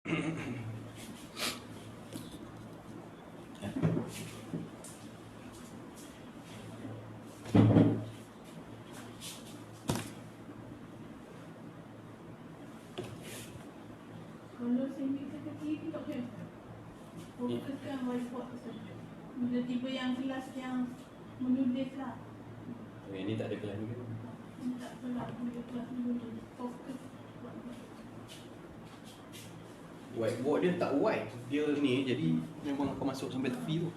Kalau sini kita TV tak boleh. Fokuskan whiteboard saja. Bila tiba yang kelas yang menulis lah. Ini tak ada kelas ni ke? Tak pernah bila kelas menulis. Fokus. Whiteboard dia tak white. Dia ni jadi memang akan masuk sampai tepi tu.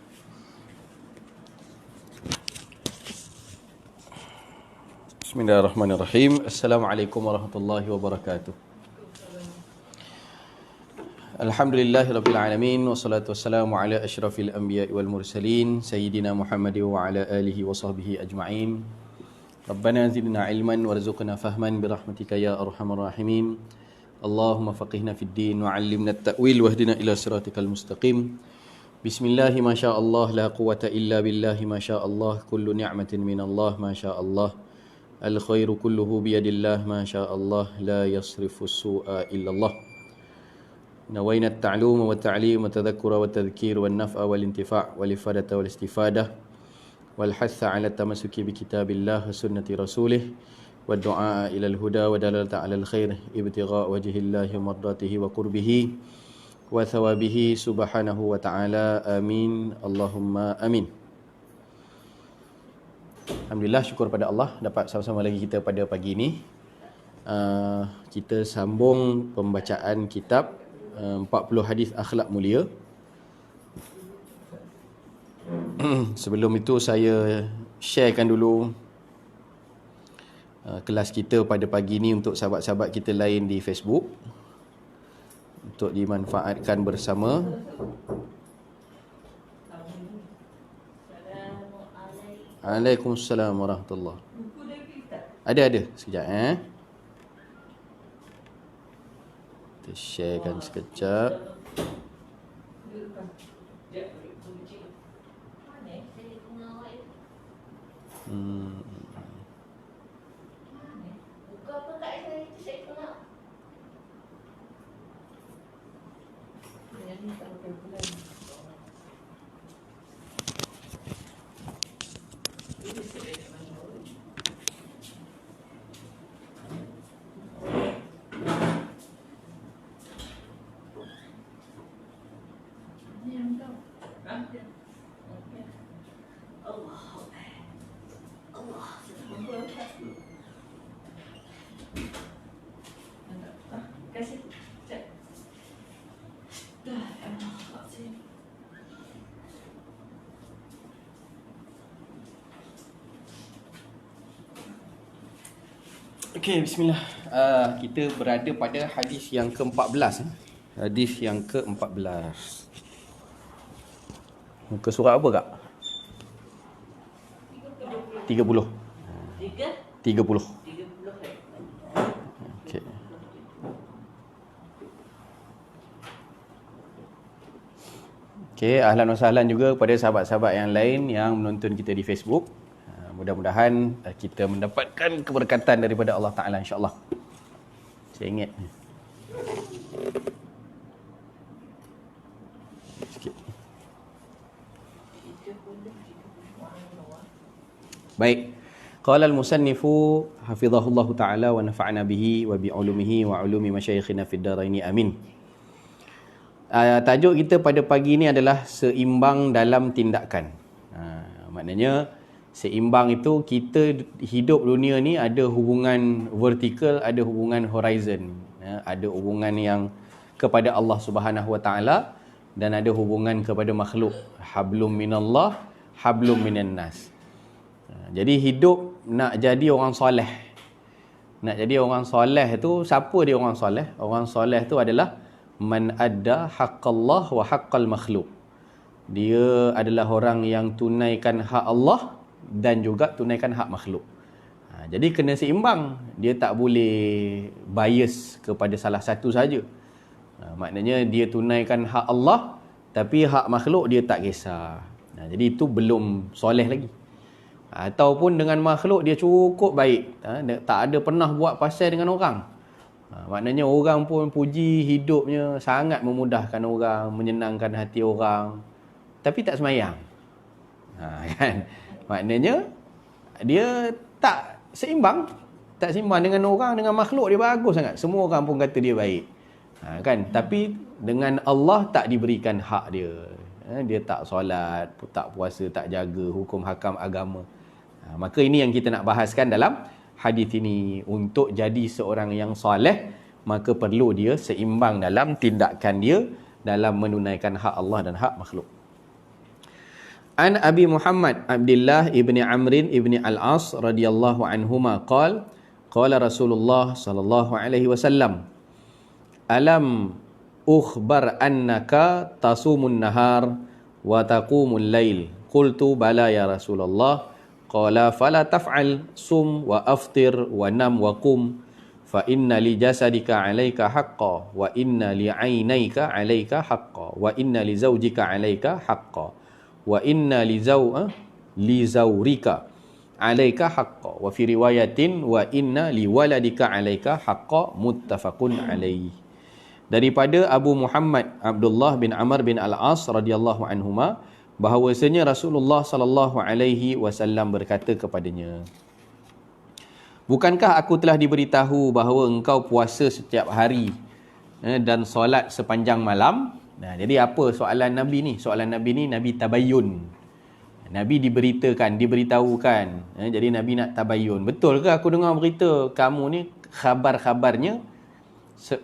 Bismillahirrahmanirrahim. Assalamualaikum warahmatullahi wabarakatuh. Alhamdulillahirabbil alamin wassalatu wassalamu ala asyrafil anbiya'i wal mursalin sayyidina Muhammadin wa ala alihi wa sahbihi ajma'in. Rabbana zidna ilman warzuqna fahman birahmatika ya arhamar rahimin. Allahumma faqihna fid din wa 'allimna at-ta'wil wahdina ila siratikal mustaqim. Bismillah ma syaa Allah la quwwata illa billah ma syaa Allah kullu ni'matin min Allah ma syaa Allah. Al khairu kulluhu biyadillah ma syaa Allah la yasrifu as-su'a illa Allah. نوينا التعلم والتعليم والتذكر والتذكير والنفع والانتفاع والإفادة والاستفادة والحث على التمسك بكتاب الله وسنة رسوله والدعاء إلى الهدى ودلالة على الخير ابتغاء وجه الله ومرضاته وقربه وثوابه سبحانه وتعالى آمين اللهم آمين. Alhamdulillah, syukur pada Allah dapat sama-sama lagi kita pada pagi ini. Kita sambung pembacaan kitab 40 hadis akhlak mulia. Sebelum itu saya sharekan dulu kelas kita pada pagi ini untuk sahabat-sahabat kita lain di Facebook untuk dimanfaatkan bersama. Waalaikumsalam warahmatullahi. Ada sekejap kita sharekan sekejap. Okey, bismillah. Kita berada pada hadis yang ke-14. Hadis yang ke-14. Muka surat apa kak? 30. 30. Okey. Okey, ahlan wa sahlan juga kepada sahabat-sahabat yang lain yang menonton kita di Facebook. Mudah-mudahan kita mendapatkan keberkatan daripada Allah Ta'ala, insyaAllah. Saya ingat sikit. Baik. Qala al-musannifu hafizahullahu ta'ala wa nafa'na bihi wa bi'ulumihi wa ulumi masyayikhina fid daraini amin. Tajuk kita pada pagi ini adalah seimbang dalam tindakan. Maknanya seimbang itu kita hidup dunia ni ada hubungan vertikal, ada hubungan horizon. Ada hubungan yang kepada Allah Subhanahu Wa Taala dan ada hubungan kepada makhluk. Hablum minallah, hablum minan nas. Jadi hidup nak jadi orang soleh. Nak jadi orang soleh itu, siapa dia orang soleh? Orang soleh itu adalah man adda haqqallah wa haqqal makhluk. Dia adalah orang yang tunaikan hak Allah dan juga tunaikan hak makhluk. Jadi kena seimbang. Dia tak boleh bias kepada salah satu saja. Maknanya dia tunaikan hak Allah tapi hak makhluk dia tak kisah. Jadi itu belum soleh lagi. Ataupun dengan makhluk dia cukup baik, tak ada pernah buat pasal dengan orang. Maknanya orang pun puji hidupnya, sangat memudahkan orang, menyenangkan hati orang, tapi tak semayang. Kan? Maknanya dia tak seimbang. Tak seimbang dengan orang, dengan makhluk dia bagus sangat. Semua orang pun kata dia baik. Kan? Tapi dengan Allah tak diberikan hak dia. Dia tak solat, tak puasa, tak jaga hukum hakam agama. Maka ini yang kita nak bahaskan dalam hadis ini. Untuk jadi seorang yang soleh, maka perlu dia seimbang dalam tindakan dia dalam menunaikan hak Allah dan hak makhluk. An Abi Muhammad Abdullah ibni Amrin ibni Al-As radhiyallahu anhuma qala Rasulullah sallallahu alaihi wasallam, alam ukhbar annaka tasumun nahar wa taqumul lail. Qultu bala ya Rasulullah. Qala fala taf'al, sum wa aftir wa nam wa qum, fa inna li jasadika 'alaika haqqan wa inna li 'ainayka 'alaika haqqan wa inna li zawjika 'alaika haqqan wa inna li zawrika 'alaika haqqan wa fi riwayatin wa inna li waladika 'alaika haqqan, muttafaqun 'alaihi. Daripada Abu Muhammad Abdullah bin Amr bin Al-As radhiyallahu anhuma, bahawasanya Rasulullah sallallahu alaihi wasallam berkata kepadanya, bukankah aku telah diberitahu bahawa engkau puasa setiap hari dan solat sepanjang malam? Jadi apa soalan Nabi ni? Soalan Nabi ni Nabi tabayyun. Nabi diberitahukan. Jadi Nabi nak tabayyun. Betul ke aku dengar berita kamu ni khabar-khabarnya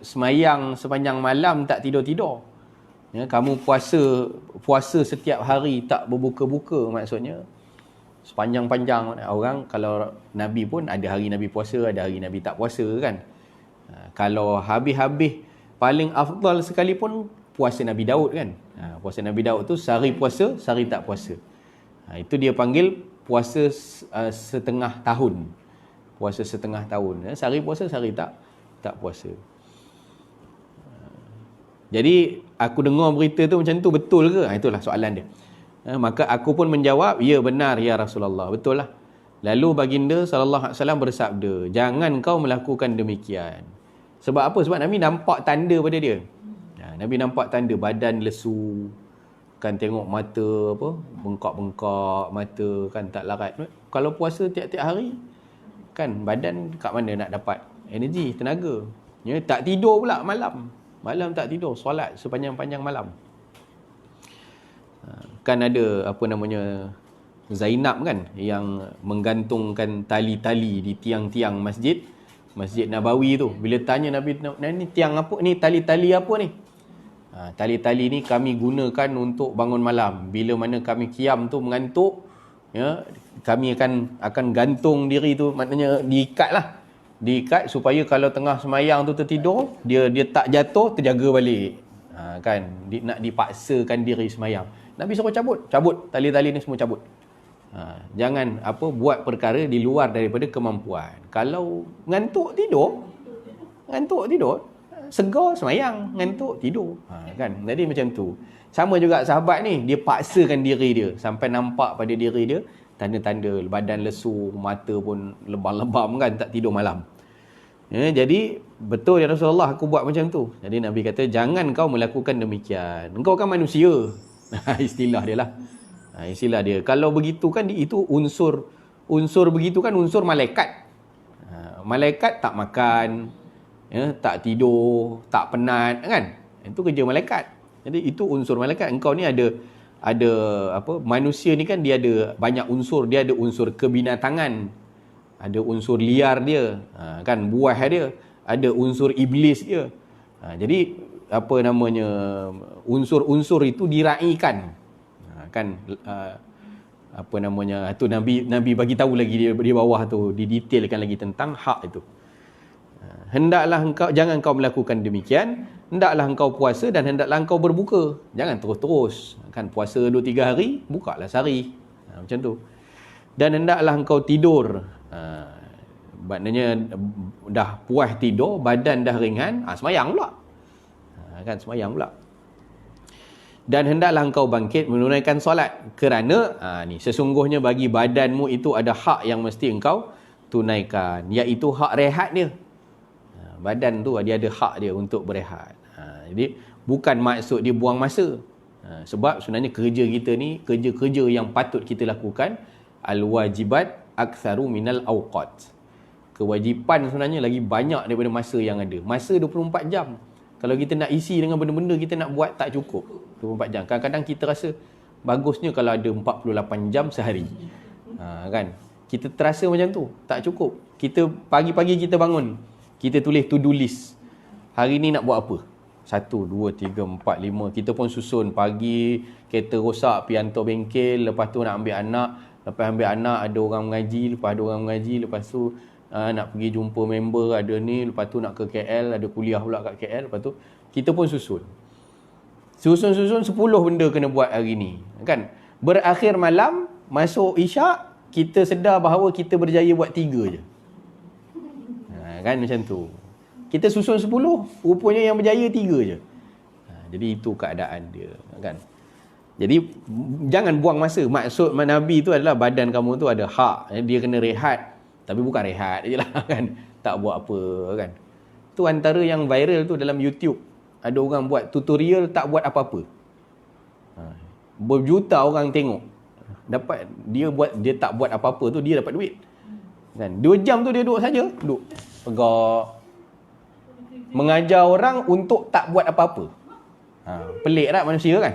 semayang sepanjang malam tak tidur-tidur? Kamu puasa setiap hari tak berbuka-buka, maksudnya sepanjang-panjang. Orang kalau Nabi pun ada hari Nabi puasa, ada hari Nabi tak puasa kan. Kalau habis-habis paling afdal sekali pun puasa Nabi Daud kan. Puasa Nabi Daud tu sehari puasa, sehari tak puasa. Itu dia panggil puasa setengah tahun. Puasa setengah tahun. Sehari puasa, sehari tak puasa. Jadi aku dengar berita tu macam tu, betul ke? Itulah soalan dia. Maka aku pun menjawab, ya benar ya Rasulullah, betul lah. Lalu baginda sallallahu alaihi wasallam bersabda, jangan kau melakukan demikian. Sebab apa? Sebab Nabi nampak tanda pada dia. Nabi nampak tanda badan lesu, kan, tengok mata apa, bengkak-bengkak mata kan, tak larat. Kalau puasa tiap-tiap hari kan, badan kat mana nak dapat energi, tenaga. Tak tidur pula malam tak tidur, solat sepanjang-panjang malam. Kan ada apa namanya, Zainab kan, yang menggantungkan tali-tali di tiang-tiang Masjid Nabawi tu. Bila tanya Nabi, ni tiang apa ni, tali-tali apa ni? Tali-tali ni kami gunakan untuk bangun malam. Bila mana kami qiyam tu mengantuk, kami akan gantung diri tu, maknanya diikat supaya kalau tengah semayang tu tertidur, dia tak jatuh, terjaga balik. Kan, nak dipaksakan diri semayang. Nabi suruh cabut tali-tali ni, semua cabut. Jangan buat perkara di luar daripada kemampuan. Kalau ngantuk tidur, segar semayang, ngantuk tidur. Kan, jadi macam tu. Sama juga sahabat ni, dia paksakan diri dia sampai nampak pada diri dia tanda-tanda badan lesu, mata pun lebam-lebam kan, tak tidur malam. Jadi betul ya Rasulullah, aku buat macam tu. Jadi Nabi kata, jangan kau melakukan demikian. Engkau kan manusia. Istilah dia lah. Istilah dia. Kalau begitu kan, itu unsur begitu kan unsur malaikat. Malaikat tak makan, tak tidur, tak penat kan. Itu kerja malaikat. Jadi itu unsur malaikat. Engkau ni ada manusia ni kan, dia ada banyak unsur. Dia ada unsur kebinatangan, ada unsur liar dia, kan, buah dia, ada unsur iblis dia. Jadi unsur-unsur itu diraikan, kan, tu Nabi bagi tahu lagi di bawah tu, didetailkan lagi tentang hak itu. Jangan kau melakukan demikian. Hendaklah engkau puasa dan hendaklah engkau berbuka. Jangan terus-terus. Kan puasa 2-3 hari, bukalah sehari. Macam tu. Dan hendaklah engkau tidur. Maknanya dah puas tidur, badan dah ringan, semayang pula. Kan, semayang pula. Dan hendaklah engkau bangkit menunaikan solat. Kerana ni sesungguhnya bagi badanmu itu ada hak yang mesti engkau tunaikan, iaitu hak rehat dia. Badan tu dia ada hak dia untuk berehat. Jadi bukan maksud dia buang masa. Sebab sebenarnya kerja kita ni kerja-kerja yang patut kita lakukan, al-wajibat aktsaru minal awqat. Kewajipan sebenarnya lagi banyak daripada masa yang ada. Masa 24 jam. Kalau kita nak isi dengan benda-benda kita nak buat, tak cukup 24 jam. Kadang-kadang kita rasa bagusnya kalau ada 48 jam sehari. Kan? Kita terasa macam tu, tak cukup. Kita pagi-pagi kita bangun, kita tulis to-do list. Hari ni nak buat apa? 1, 2, 3, 4, 5. Kita pun susun pagi, kereta rosak, pergi hantar bengkel, lepas tu nak ambil anak, lepas ambil anak ada orang mengaji, lepas ada orang mengaji, lepas tu nak pergi jumpa member, ada ni, lepas tu nak ke KL, ada kuliah pula kat KL, lepas tu kita pun susun 10 benda kena buat hari ni, kan? Berakhir malam, masuk isyak, kita sedar bahawa kita berjaya buat 3 je. Kan macam tu. Kita susun 10, rupanya yang berjaya 3 je. Jadi itu keadaan dia, kan? Jadi jangan buang masa. Maksud Nabi tu adalah badan kamu tu ada hak, dia kena rehat. Tapi bukan rehat je lah, kan? Tak buat apa, kan? Tu antara yang viral tu dalam YouTube. Ada orang buat tutorial tak buat apa-apa. Berjuta orang tengok. Dia tak buat apa-apa tu, dia dapat duit. Kan? 2 jam tu dia duduk saja, duduk pegak, mengajar orang untuk tak buat apa-apa. Pelik tak manusia, kan?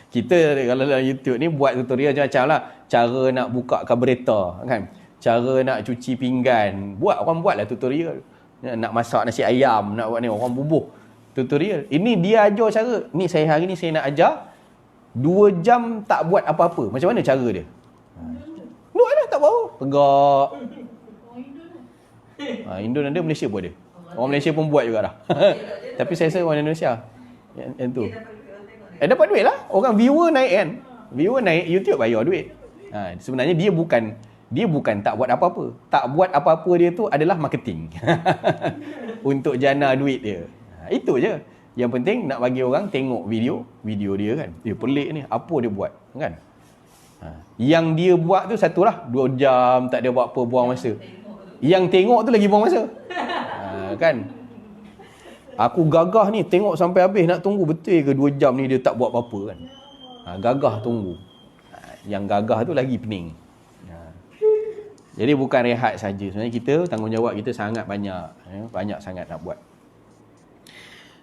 Kita kalau dalam YouTube ni buat tutorial macam-macam lah. Cara nak buka carburetor, kan? Cara nak cuci pinggan. Orang buatlah tutorial. Nak masak nasi ayam, nak buat ni, orang bubuh tutorial. Ini dia ajar cara. Ni hari ni saya nak ajar 2 jam tak buat apa-apa. Macam mana cara dia? Duduk lah, tak buat apa. Pegak. Indon ada, Malaysia pun ada. Orang Malaysia pun buat juga dah. Tapi saya rasa orang Indonesia yang tu. Dapat duit lah. Orang viewer naik, kan? Viewer naik, YouTube bayar duit. Sebenarnya dia bukan tak buat apa-apa. Tak buat apa-apa dia tu adalah marketing. Untuk jana duit dia. Itu je. Yang penting nak bagi orang tengok video dia, kan. Dia pelik ni, apa dia buat, kan. Yang dia buat tu satulah 2 jam tak ada buat apa, buang masa. Yang tengok tu lagi buang masa. Kan. Aku gagah ni tengok sampai habis, nak tunggu betul ke 2 jam ni dia tak buat apa-apa, kan. Gagah tunggu. Yang gagah tu lagi pening. Jadi bukan rehat saja. Sebenarnya kita tanggungjawab kita sangat banyak. Banyak sangat nak buat.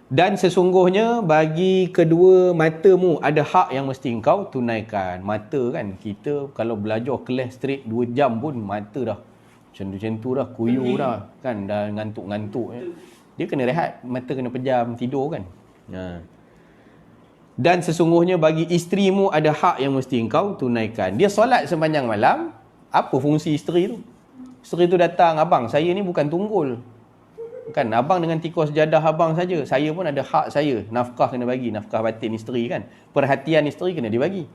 Dan sesungguhnya bagi kedua matamu ada hak yang mesti engkau tunaikan. Mata, kan, kita kalau belajar kelas straight 2 jam pun mata dah macam tu dah, kuyu dah, kan, dah ngantuk-ngantuk. Dia kena rehat, mata kena pejam, tidur, kan. Dan sesungguhnya bagi isterimu ada hak yang mesti engkau tunaikan. Dia solat sepanjang malam. Apa fungsi isteri tu? Isteri tu datang, abang, saya ni bukan tunggul. Kan, abang dengan tikus jadah abang saja. Saya pun ada hak saya. Nafkah kena bagi, nafkah batin isteri, kan. Perhatian isteri kena dibagi.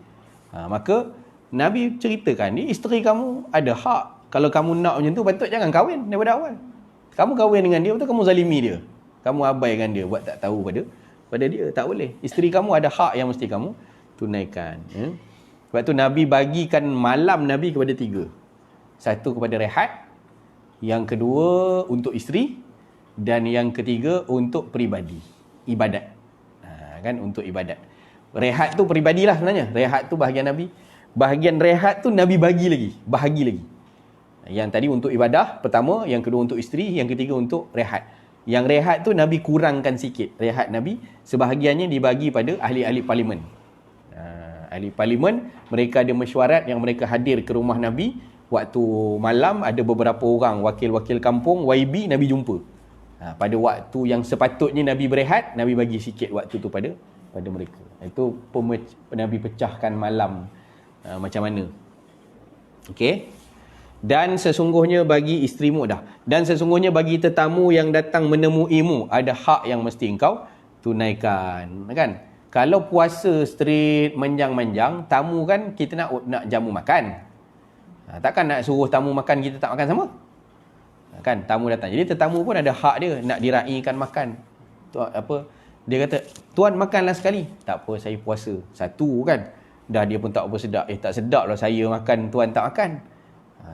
Maka Nabi ceritakan, ni isteri kamu ada hak. Kalau kamu nak macam tu, patut jangan kahwin daripada awal. Kamu kahwin dengan dia, betul kamu zalimi dia. Kamu abaikan dia, buat tak tahu pada dia. Tak boleh. Isteri kamu ada hak yang mesti kamu tunaikan. Sebab tu Nabi bagikan malam Nabi kepada 3. Satu kepada rehat, yang kedua untuk isteri, dan yang ketiga untuk peribadi, ibadat. Kan, untuk ibadat. Rehat tu peribadilah sebenarnya. Rehat tu bahagian Nabi. Bahagian rehat tu Nabi bahagi lagi. Yang tadi untuk ibadah pertama, yang kedua untuk isteri, yang ketiga untuk rehat. Yang rehat tu Nabi kurangkan sikit. Rehat Nabi sebahagiannya dibagi pada ahli-ahli parlimen. Ahli parlimen, mereka ada mesyuarat yang mereka hadir ke rumah Nabi. Waktu malam ada beberapa orang wakil-wakil kampung, YB, Nabi jumpa. Pada waktu yang sepatutnya Nabi berehat, Nabi bagi sikit waktu tu pada mereka. Itu Nabi pecahkan malam macam mana. Okey. Dan sesungguhnya bagi isterimu dan sesungguhnya bagi tetamu yang datang menemuimu ada hak yang mesti engkau tunaikan, kan. Kalau puasa straight manjang-manjang, tamu kan kita nak jamu makan. Takkan nak suruh tamu makan kita tak makan sama. Kan, tamu datang. Jadi tetamu pun ada hak dia nak diraikan makan. Dia kata, "Tuan makanlah sekali." "Tak apa, saya puasa." Satu, kan. Dah dia pun tak apa sedap. Tak sedap lah saya makan, tuan tak makan.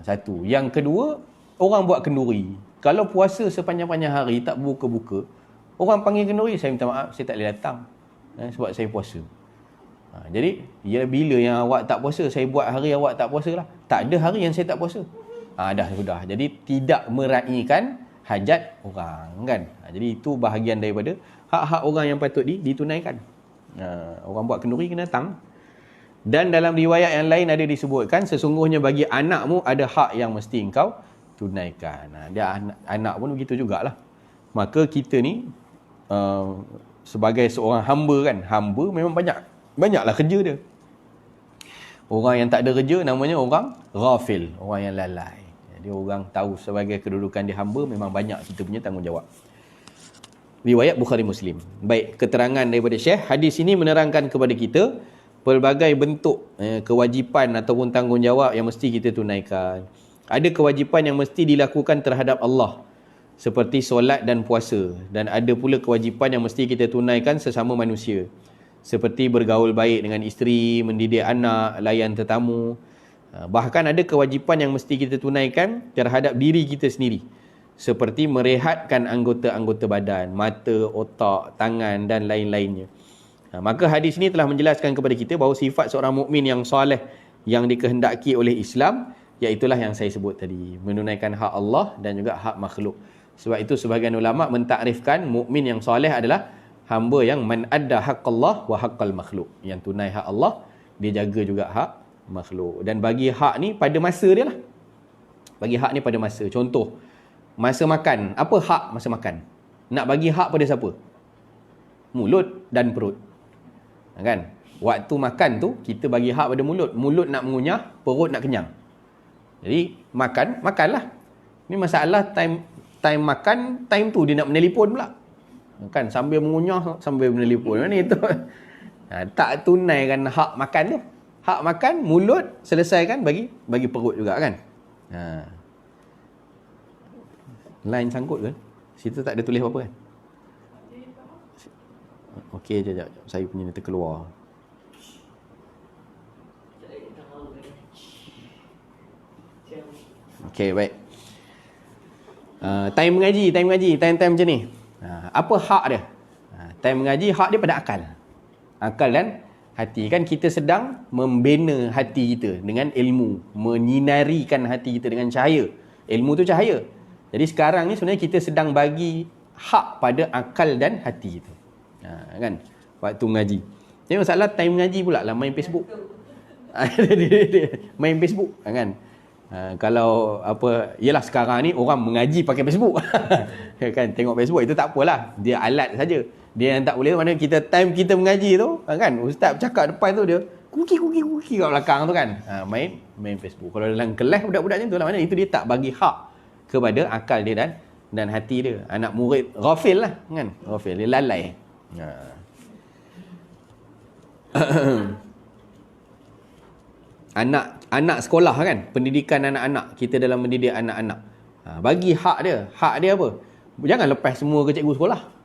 Satu. Yang kedua, orang buat kenduri. Kalau puasa sepanjang-panjang hari tak buka-buka, orang panggil kenduri, saya minta maaf, saya tak boleh datang. Sebab saya puasa. Jadi, ya bila yang awak tak puasa, saya buat hari awak tak puasa lah. Tak ada hari yang saya tak puasa. Dah sudah. Jadi, tidak meraihkan hajat orang, kan. Jadi, itu bahagian daripada hak-hak orang yang patut ditunaikan. Orang buat kenduri kena datang. Dan dalam riwayat yang lain ada disebutkan, sesungguhnya bagi anakmu ada hak yang mesti engkau tunaikan. Dia anak pun begitu jugalah. Maka kita ni sebagai seorang hamba kan, hamba memang banyaklah kerja dia. Orang yang tak ada kerja namanya orang ghafil, orang yang lalai. Jadi orang tahu sebagai kedudukan dia hamba, memang banyak kita punya tanggungjawab. Riwayat Bukhari Muslim. Baik, keterangan daripada Syekh, hadis ini menerangkan kepada kita pelbagai bentuk kewajipan ataupun tanggungjawab yang mesti kita tunaikan. Ada kewajipan yang mesti dilakukan terhadap Allah, seperti solat dan puasa. Dan ada pula kewajipan yang mesti kita tunaikan sesama manusia, seperti bergaul baik dengan isteri, mendidik anak, layan tetamu. Bahkan ada kewajipan yang mesti kita tunaikan terhadap diri kita sendiri, seperti merehatkan anggota-anggota badan, mata, otak, tangan dan lain-lainnya. Maka hadis ini telah menjelaskan kepada kita bahawa sifat seorang mukmin yang soleh yang dikehendaki oleh Islam, iaitulah yang saya sebut tadi, menunaikan hak Allah dan juga hak makhluk. Sebab itu sebahagian ulama mentakrifkan mukmin yang soleh adalah hamba yang man adda haqqallah wa haqqal makhluk, yang tunai hak Allah, dia jaga juga hak makhluk. Dan bagi hak ni pada masa dia lah. Bagi hak ni pada masa. Contoh, masa makan. Apa hak masa makan? Nak bagi hak pada siapa? Mulut dan perut. Kan? Waktu makan tu, kita bagi hak pada mulut. Mulut nak mengunyah, perut nak kenyang. Jadi, makanlah. Ni masalah time makan, time tu dia nak menelpon pula. Kan? Sambil mengunyah, sambil menelpon. Mana itu? Tak tunaikan hak makan tu. Hak makan, mulut, selesaikan bagi perut juga kan? Line sangkut ke? Situ tak ada tulis apa-apa kan? Okey, sekejap. Saya punya ni terkeluar. Okey, baik. Time mengaji, time macam ni. Apa hak dia? Time mengaji, hak dia pada akal. Akal dan hati. Kan kita sedang membina hati kita dengan ilmu. Menyinarikan hati kita dengan cahaya. Ilmu tu cahaya. Jadi sekarang ni sebenarnya kita sedang bagi hak pada akal dan hati kita. Kan? Waktu mengaji. Jadi masalah time mengaji pula lah main Facebook. Main Facebook kan. Kalau apa, yalah sekarang ni orang mengaji pakai Facebook. Kan, tengok Facebook itu tak apalah, dia alat saja. Dia yang tak boleh mana kita time kita mengaji tu kan, ustaz bercakap depan tu dia kuki kat belakang tu kan. Main Facebook. Kalau dalam kelas budak-budak macam tu lah, mana itu dia tak bagi hak kepada akal dia dan hati dia. Anak murid ghafil lah kan, ghafil, dia lalai. Anak sekolah kan, pendidikan anak-anak, kita dalam mendidik anak-anak, bagi hak dia apa, jangan lepas semua ke cikgu sekolah.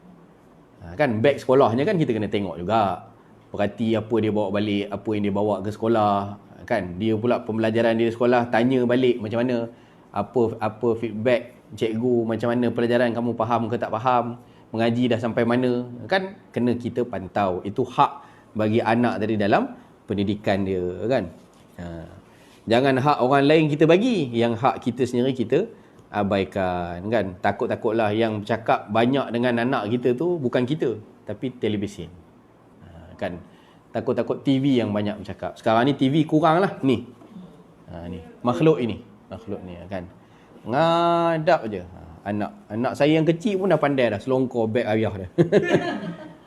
Kan beg sekolahnya kan kita kena tengok juga, perhati apa dia bawa balik, apa yang dia bawa ke sekolah kan. Dia pula pembelajaran dia di sekolah, tanya balik macam mana, apa feedback cikgu, macam mana pelajaran kamu faham ke tak faham, mengaji dah sampai mana kan, kena kita pantau. Itu hak bagi anak dari dalam pendidikan dia kan. Jangan hak orang lain kita bagi, yang hak kita sendiri kita abaikan kan. Takut-takutlah yang bercakap banyak dengan anak kita tu bukan kita, tapi televisyen kan. Takut-takut TV yang banyak bercakap. Sekarang ni TV kurang lah ni. Ni makhluk ni kan, ngadap je. Anak saya yang kecil pun dah pandai dah selongkor beg ayah dia.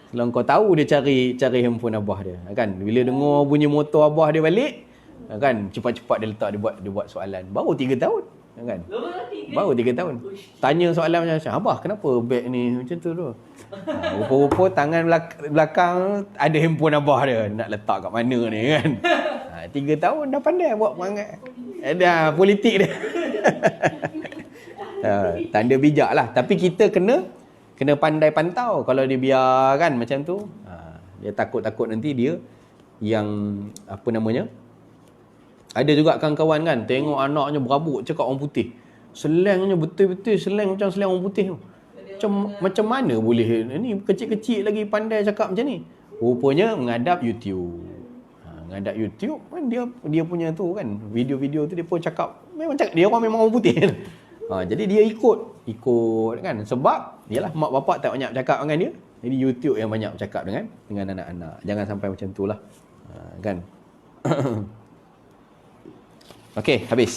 Selongkor, tahu dia cari handphone abah dia kan. Bila dengar bunyi motor abah dia balik kan, cepat-cepat dia letak, dia buat soalan. Baru 3 tahun kan. Baru 3 tahun. Tanya soalan macam, abah kenapa beg ni macam tu tu. Rupa-rupa tangan belakang ada handphone abah dia, nak letak kat mana ni kan. 3 tahun dah pandai buat perangai. Dah politik dia. Tanda bijak lah. Tapi kita kena pandai pantau. Kalau dia biarkan macam tu, dia takut-takut nanti dia yang apa namanya, ada juga kawan-kawan kan, tengok anaknya berabuk cakap orang putih, Selangnya betul-betul selang macam selang orang putih tu. Macam mana boleh ni kecil-kecil lagi pandai cakap macam ni? Rupanya menghadap YouTube. Menghadap YouTube kan dia punya tu kan, video-video tu dia pun cakap memang cakap dia orang memang orang putih kan. Jadi dia ikut kan, sebab yalah mak bapak tak banyak cakap dengan dia. Jadi YouTube yang banyak bercakap dengan anak-anak. Jangan sampai macam itulah. Kan. Okey, habis.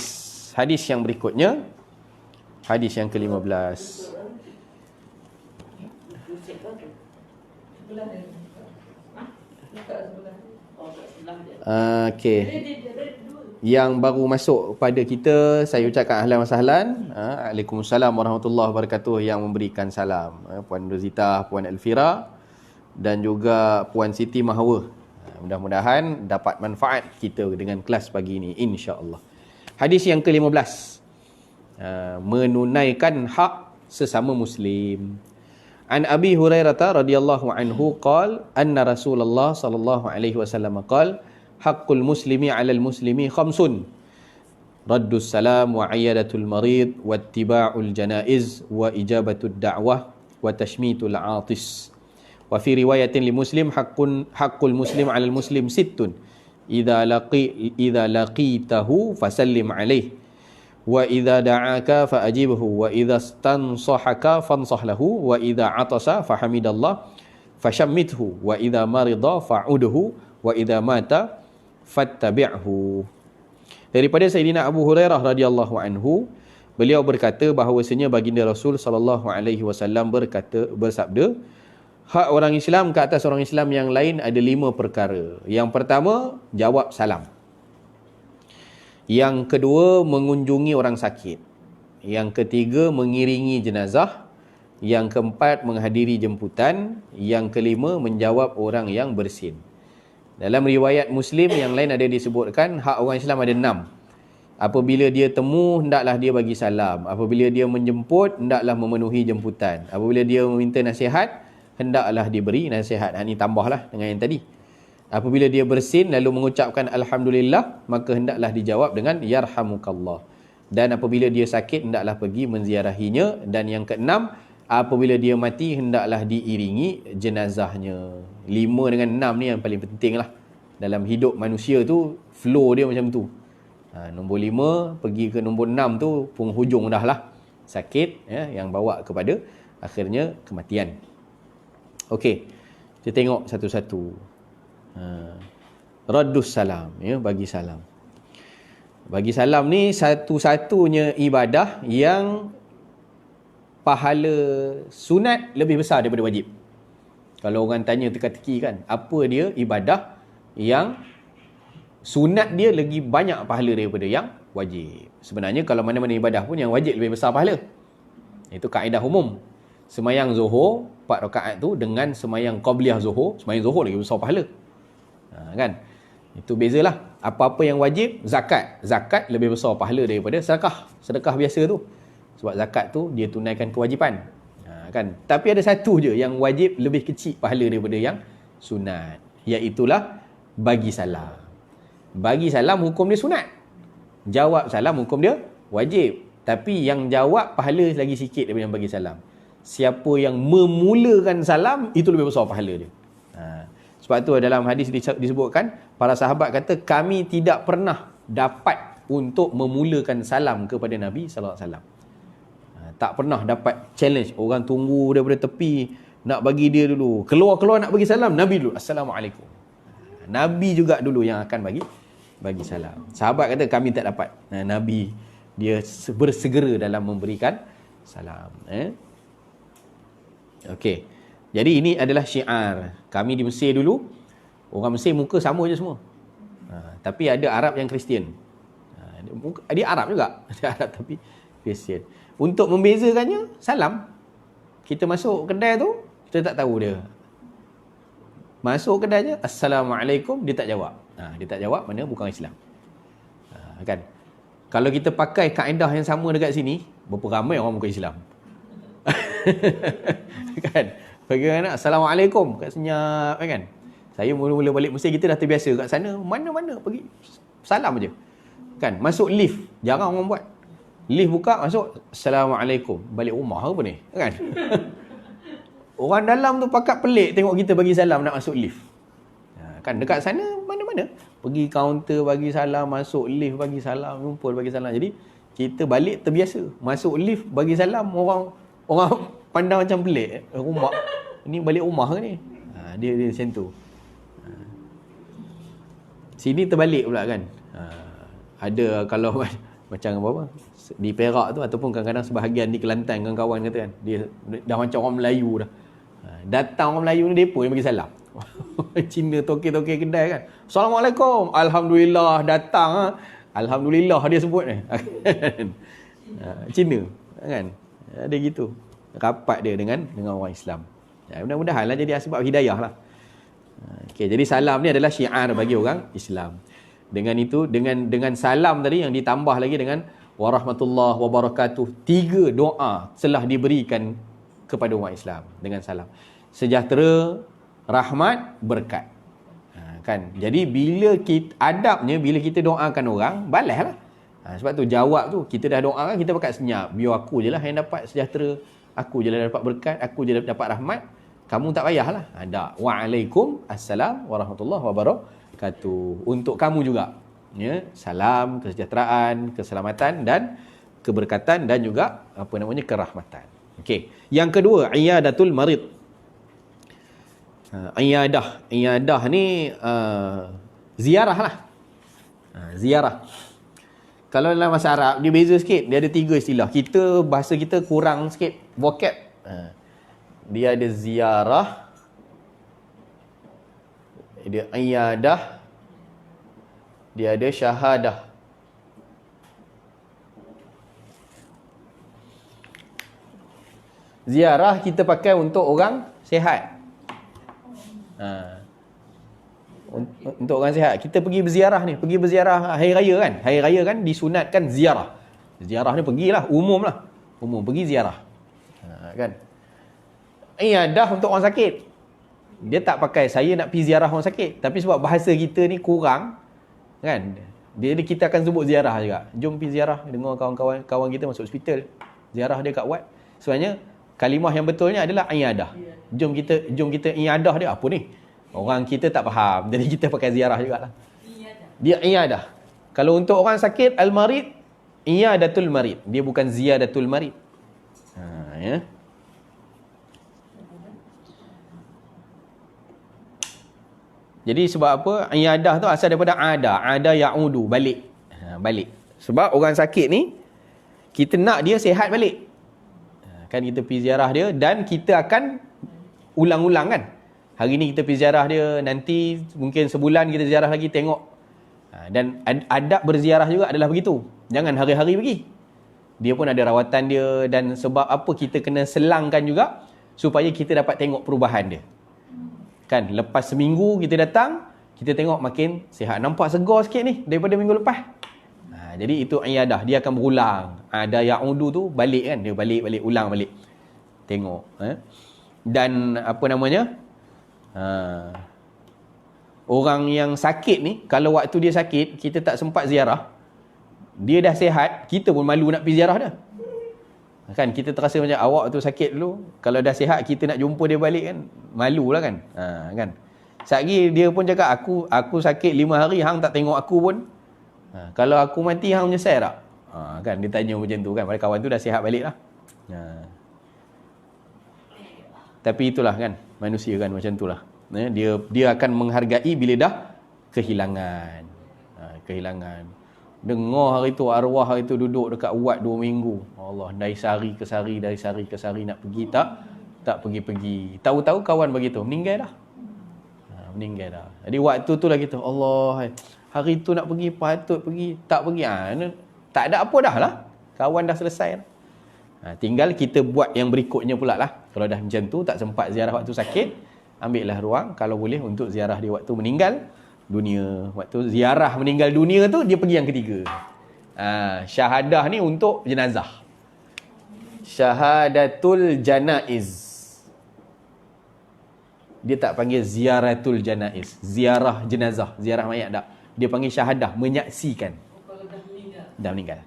Hadis yang berikutnya, hadis yang ke-15. Okey. Yang baru masuk pada kita, saya ucapkan ahlan wa sahlan. Waalaikumsalam warahmatullahi wabarakatuh, yang memberikan salam. Puan Rozita, Puan Elvira dan juga Puan Siti Mahawa. Mudah-mudahan dapat manfaat kita dengan kelas pagi ini, insya-Allah. Hadis yang ke-15. Menunaikan hak sesama muslim. An Abi Hurairah radhiyallahu anhu qala anna Rasulullah sallallahu alaihi wasallam qala haqqul muslimi 'alal muslimi khamsun. Raddus salam wa 'iyadatul marid wa ittiba'ul janaiz wa ijabatud da'wah wa tashmitul 'atis. Wa fi riwayatin li Muslim haqqul muslim 'alal muslim sittun. Idza laqitahu fasallim 'alaihi wa idza da'aka fa'ajibhu wa idza stansahaka fansah lahu wa idza 'atasa fahamidallah fashammithu wa idza marida fa'udhu wa idza mata fattabi'hu. Daripada Sayyidina Abu Hurairah radhiyallahu anhu, beliau berkata bahawasanya baginda Rasul sallallahu alaihi wasallam bersabda, hak orang Islam ke atas orang Islam yang lain ada 5 perkara. Yang pertama, jawab salam. Yang kedua, mengunjungi orang sakit. Yang ketiga, mengiringi jenazah. Yang keempat, menghadiri jemputan. Yang kelima, menjawab orang yang bersin. Dalam riwayat Muslim yang lain ada disebutkan hak orang Islam ada 6. Apabila dia temu, hendaklah dia bagi salam. Apabila dia menjemput, hendaklah memenuhi jemputan. Apabila dia meminta nasihat, hendaklah diberi nasihat. Ini tambahlah dengan yang tadi. Apabila dia bersin lalu mengucapkan alhamdulillah, maka hendaklah dijawab dengan yarhamukallah. Dan apabila dia sakit, hendaklah pergi menziarahinya. Dan yang keenam, apabila dia mati, hendaklah diiringi jenazahnya. 5 dengan 6 ni yang paling penting lah. Dalam hidup manusia tu, flow dia macam tu. Nombor 5 pergi ke nombor 6 tu, penghujung dah lah. Sakit yang bawa kepada akhirnya kematian. Okey, kita tengok satu-satu. Raddus salam, bagi salam. Bagi salam ni satu-satunya ibadah yang pahala sunat lebih besar daripada wajib. Kalau orang tanya teka-teki kan, apa dia ibadah yang sunat dia lagi banyak pahala daripada yang wajib. Sebenarnya kalau mana-mana ibadah pun yang wajib lebih besar pahala. Itu kaedah umum. Semayang Zuhur 4 rakaat tu dengan semayang qabliyah Zuhur, semayang Zuhur lagi besar pahala. Kan? Itu bezalah. Apa-apa yang wajib, zakat lebih besar pahala daripada sedekah biasa tu. Sebab zakat tu dia tunaikan kewajipan. Kan? Tapi ada satu je yang wajib lebih kecil pahala daripada yang sunat, iaitulah bagi salam. Bagi salam hukum dia sunat. Jawab salam hukum dia wajib. Tapi yang jawab pahala lagi sikit daripada yang bagi salam. Siapa yang memulakan salam, itu lebih besar pahala dia. Sebab tu dalam hadis disebutkan, para sahabat kata, kami tidak pernah dapat untuk memulakan salam kepada Nabi SAW. Tak pernah dapat challenge. Orang tunggu daripada tepi, nak bagi dia dulu. Keluar-keluar nak bagi salam, Nabi dulu. Assalamualaikum. Nabi juga dulu yang akan bagi salam. Sahabat kata, kami tak dapat. Nabi, dia bersegera dalam memberikan salam. Okey. Jadi ini adalah syiar. Kami di Mesir dulu, orang Mesir muka sama je semua. Tapi ada Arab yang Kristian. Dia Arab juga. Ada Arab tapi Kristian. Untuk membezakannya, salam. Kita masuk kedai tu, kita tak tahu dia. Masuk kedainya, Assalamualaikum, dia tak jawab. Dia tak jawab, mana bukan Islam. Kan? Kalau kita pakai kaedah yang sama dekat sini, berapa ramai orang bukan Islam. Kan? Bagaimana? Assalamualaikum kat senyap, kan? Saya mula-mula balik Mesir, kita dah terbiasa kat sana, mana-mana pergi salam aje. Kan? Masuk lift, jarang orang buat. Lift buka, masuk, Assalamualaikum. Balik rumah apa ni? Kan? Orang dalam tu pakat pelik tengok kita bagi salam nak masuk lift. Kan dekat sana mana-mana. Pergi kaunter bagi salam, masuk lift bagi salam, rumpul bagi salam. Jadi kita balik terbiasa. Masuk lift bagi salam, orang pandang macam pelik. Rumah ni balik rumah ke ni? Dia macam tu. Sini terbalik pula kan. Ada kalau macam apa di Perak tu, ataupun kadang-kadang sebahagian di Kelantan, kawan-kawan kata kan, dia dah macam orang Melayu dah. Datang orang Melayu ni depa dia bagi salam. Cina tokek-tokek kedai kan. Assalamualaikum. Alhamdulillah datang. Alhamdulillah dia sebut ni. Cina kan. Ada gitu. Rapat dia dengan orang Islam. Mudah-mudahanlah jadi sebab hidayah lah. Okey, jadi salam ni adalah syiar bagi orang Islam. Dengan itu, dengan salam tadi yang ditambah lagi dengan warahmatullahi wabarakatuh, 3 doa telah diberikan kepada umat Islam dengan salam. Sejahtera, rahmat, berkat. Kan? Jadi bila adabnya bila kita doakan orang, balaslah. Sebab tu jawab tu, kita dah doakan, kita pakat senyap. Biar aku je lah yang dapat sejahtera, aku je lah dapat berkat, aku je dapat rahmat. Kamu tak payahlah. Tak. Waalaikumsalam warahmatullahi wabarakatuh. Untuk kamu juga. Ya, salam, kesejahteraan, keselamatan dan keberkatan dan juga kerahmatan. Okey. Yang kedua, iyadatul marid. Iyadah ni ziarah lah. Ziarah. Kalau dalam bahasa Arab dia beza sikit, dia ada 3 istilah. Bahasa kita kurang sikit vocab. Dia ada ziarah, dia iyadah, dia ada syahadah. Ziarah kita pakai untuk orang sihat. Untuk orang sihat. Kita pergi berziarah ni, pergi berziarah hari raya kan. Hari raya kan disunatkan ziarah. Ziarah ni pergilah, umum lah. Umum pergi ziarah. Kan? Iyadah untuk orang sakit. Dia tak pakai saya nak pergi ziarah orang sakit. Tapi sebab bahasa kita ni kurang, kan? Jadi kita akan sebut ziarah juga. Jom pergi ziarah, dengar kawan-kawan kita masuk hospital. Ziarah dia kat wad. Sebenarnya kalimah yang betulnya adalah iyadah. Jom kita iyadah dia apa ni? Orang kita tak faham. Jadi kita pakai ziarah jugalah. Dia iyadah. Kalau untuk orang sakit al-marid, iyadatul marid. Dia bukan ziyadatul marid. Ya. Jadi sebab apa? Iyadah tu asal daripada ada ya'udu, balik. Balik. Sebab orang sakit ni kita nak dia sihat balik. Kan kita pergi ziarah dia dan kita akan ulang-ulang kan. Hari ni kita pergi ziarah dia, nanti mungkin sebulan kita ziarah lagi, tengok. Dan adab berziarah juga adalah begitu. Jangan hari-hari pergi. Dia pun ada rawatan dia, dan sebab apa kita kena selangkan juga supaya kita dapat tengok perubahan dia. Kan, lepas seminggu kita datang, kita tengok makin sihat. Nampak segar sikit ni daripada minggu lepas. Jadi itu iyadah, dia akan berulang. Ada ya'udu tu balik kan, dia balik ulang balik. Tengok. Dan orang yang sakit ni, kalau waktu dia sakit kita tak sempat ziarah, dia dah sihat, kita pun malu nak pergi ziarah dia. Kan kita terasa macam awak tu sakit dulu, kalau dah sihat kita nak jumpa dia balik kan, malulah kan. Kan. Satgi dia pun cakap aku sakit 5 hari hang tak tengok aku pun. Kalau aku mati hang menyesal tak? Kan dia tanya macam tu kan, pada kawan tu dah sihat balik lah. Tapi itulah kan, manusia kan macam itulah. Dia akan menghargai bila dah kehilangan. Kehilangan. Dengar hari tu, arwah hari tu duduk dekat wad 2 minggu. Allah, dari sehari ke sehari nak pergi tak pergi. Tahu-tahu kawan begitu, meninggal dah. Meninggal dah. Jadi waktu tu lah kita, Allah, hari tu nak pergi, patut pergi, tak pergi. Tak ada apa dah lah. Kawan dah selesai. Tinggal kita buat yang berikutnya pula lah. Kalau dah macam tu, tak sempat ziarah waktu sakit, ambillah ruang kalau boleh untuk ziarah dia waktu meninggal dunia. Waktu ziarah meninggal dunia tu, dia pergi yang ketiga. Syahadah ni untuk jenazah. Syahadatul janaiz. Dia tak panggil ziaratul janaiz, ziarah jenazah, ziarah mayat tak. Dia panggil syahadah, menyaksikan. Kalau dah meninggal.